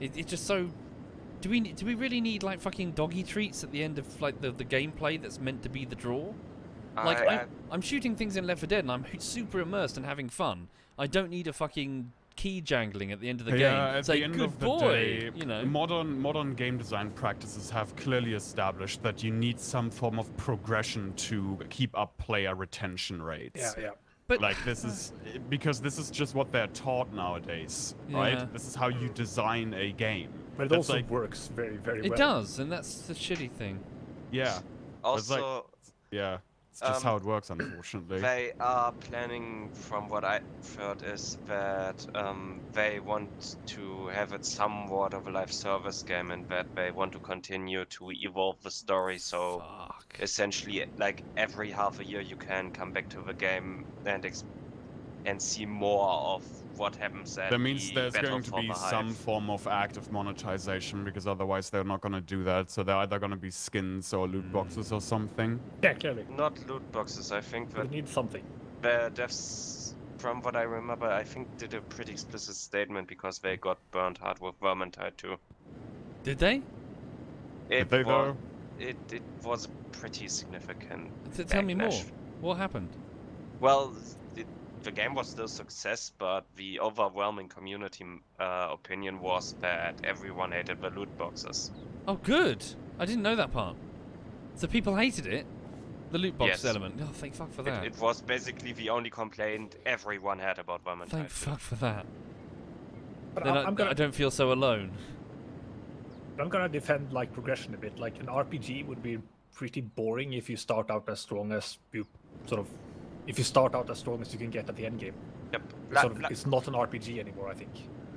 It's just so. Do we really need like fucking doggy treats at the end of like the gameplay that's meant to be the draw? Like I'm shooting things in Left 4 Dead and I'm super immersed and having fun. I don't need a fucking key jangling at the end of the game. At Say the end good of the boy, day, you know. modern game design practices have clearly established that you need some form of progression to keep up player retention rates. Yeah. But Like this is because this is just what they're taught nowadays, Yeah. right? This is how you design a game. But it That's also like- works very, very well. it does, and that's the shitty thing. Yeah, also yeah. It's just how it works, unfortunately. they are planning, from what I've heard, is that they want to have it somewhat of a live service game, and that they want to continue to evolve the story. So Fuck. essentially, like every half a year, you can come back to the game and see more of what happens at That means the there's Battle going to for be the some Hive. form of active monetization, because otherwise they're not going to do that. So they're either going to be skins or loot boxes or something. Yeah, clearly. Not loot boxes. I think But that it needs something. the devs, from what I remember, I think did a pretty explicit statement because they got burnt hard with Vermintide too. Did they? It they, was, though? It was pretty significant. Tell me more. backlash. What happened? Well, the game was still a success, but the overwhelming community opinion was that everyone hated the loot boxes. Oh, good. I didn't know that part. So people hated it. The loot box Yes. element. Oh, thank fuck for that. It was basically the only complaint everyone had about Vermintide. Thank fuck for that. But Then I'm I gonna don't feel so alone. defend like progression a bit. Like an RPG would be pretty boring if you start out as strong as you if you start out as strong as you can get at the end game. Yep. It's not an RPG anymore, I think.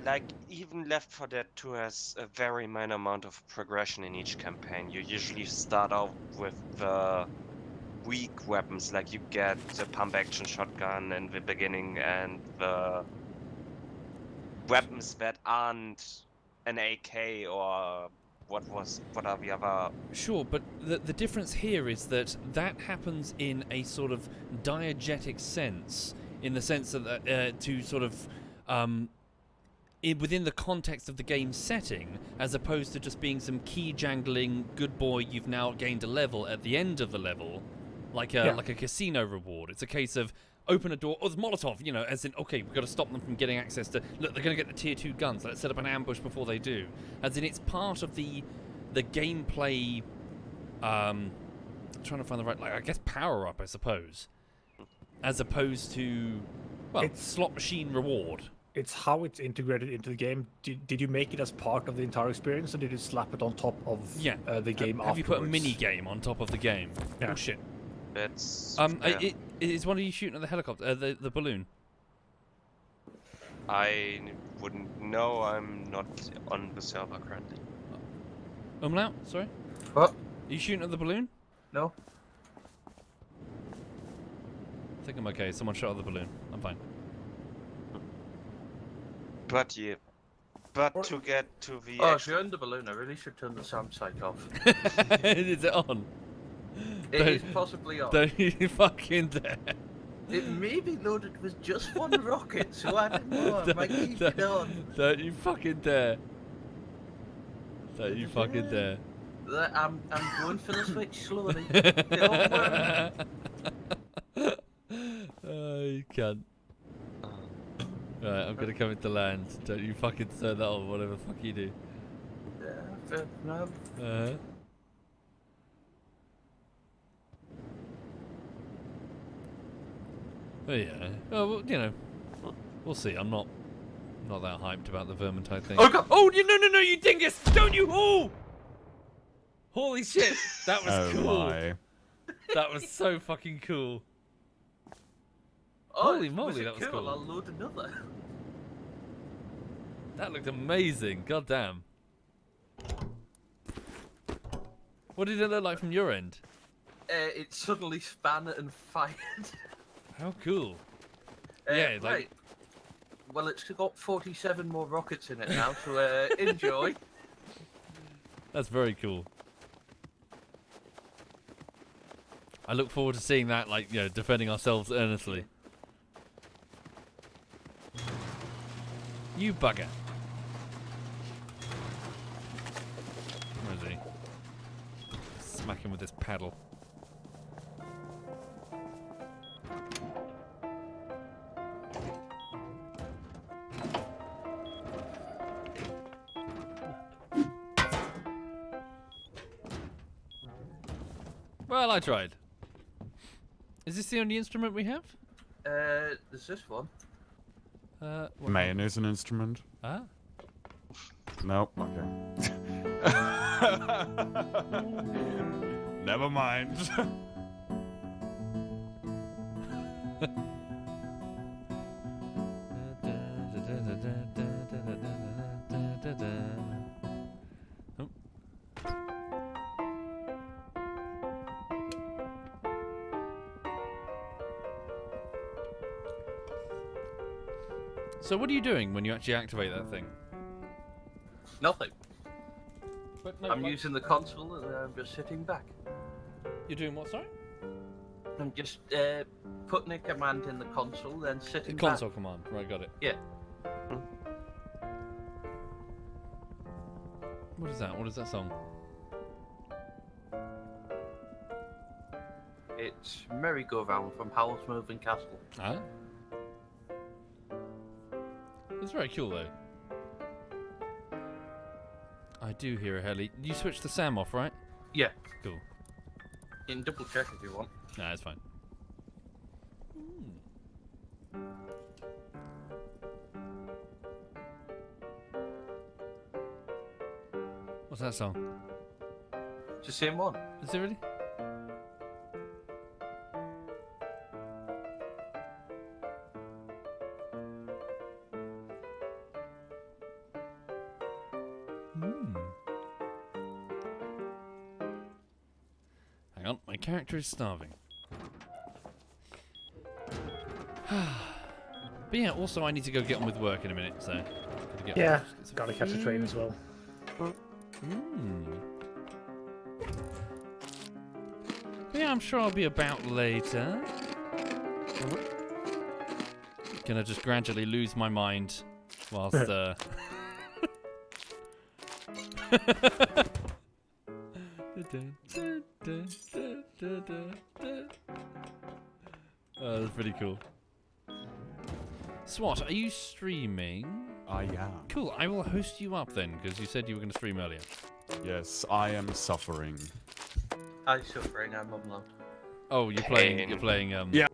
Like, even Left 4 Dead 2 has a very minor amount of progression in each campaign. You usually start out with the weak weapons, like you get the pump action shotgun in the beginning and the weapons that aren't an AK or what are the other. Sure, but the difference here is that happens in a sort of diegetic sense, in the sense that to sort of within the context of the game setting, as opposed to just being some key jangling good boy, you've now gained a level at the end of the level, like a casino reward. It's a case of open a door, oh, there's Molotov, you know, as in, okay, we've got to stop them from getting access to, look, they're going to get the tier 2 guns, let's set up an ambush before they do. As in, it's part of the gameplay, trying to find the right, like, I guess, power up, I suppose, as opposed to, well, It's- slot machine reward. it's how it's integrated into the game. Did you make it as part of the entire experience, or did you slap it on top of the game Have you put a afterwards? mini game on top of the game? Yeah. Oh shit. That's Is one of you shooting at the helicopter, the balloon? I wouldn't know. I'm not on the server currently. Umlaut, sorry? What? Are you shooting at the balloon? No. I think I'm okay. Someone shot at the balloon. I'm fine. But yeah. But to get to the Oh, if you're in the balloon, I really should turn the sound psych off. Is it on? It is possibly on. Don't you fucking dare. It may be loaded with just one rocket, so I don't know. I might keep it on. Don't you fucking dare. Don't you fucking dare. I'm going for the switch slowly. Don't worry. Oh, you can't. Right, I'm gonna come into land. Don't you fucking turn that on, whatever the fuck you do. Fair enough. Oh yeah. Oh, well, you know, we'll see. I'm not that hyped about the Vermintide thing. Oh god! Oh, no, you dingus! Don't you? Oh! Holy shit! That was Oh cool. my. That was so fucking cool. Oh, Holy moly, was it that was cool. I'll load another. That looked amazing. God damn. What did it look like from your end? It suddenly span and fired. How cool. Yeah, like- right. Well, it's got 47 more rockets in it now, so enjoy. That's very cool. I look forward to seeing that, like, you know, defending ourselves earnestly. You bugger. Where is he? Smack him with this paddle. Well, I tried. Is this the only instrument we have? There's this one. What? Main is an instrument. Ah. Nope. Okay. Never mind. Oh. So what are you doing when you actually activate that thing? Nothing. But no, I'm using the console and I'm just sitting back. You're doing what, sorry? I'm just putting a command in the console, then sitting The console command. Right, got it. Yeah. What is that? What is that song? It's Merry-Go-Round from Howl's Moving Castle. Ah. It's very cool though. I do hear a heli. You switched the SAM off, right? Yeah. Cool. You can double check if you want. Nah, it's fine. What's that song? It's the same one. Is it really? Hang on, my character is starving. But yeah, also I need to go get on with work in a minute, so... Yeah, gotta catch a train as well. But yeah, I'm sure I'll be about later. Gonna just gradually lose my mind whilst Oh, that's pretty cool. Swat, are you streaming? I am. Cool, I will host you up then, because you said you were going to stream earlier. Yes, I am suffering. I'm suffering, I'm unlocked. Oh, you're playing, Yeah,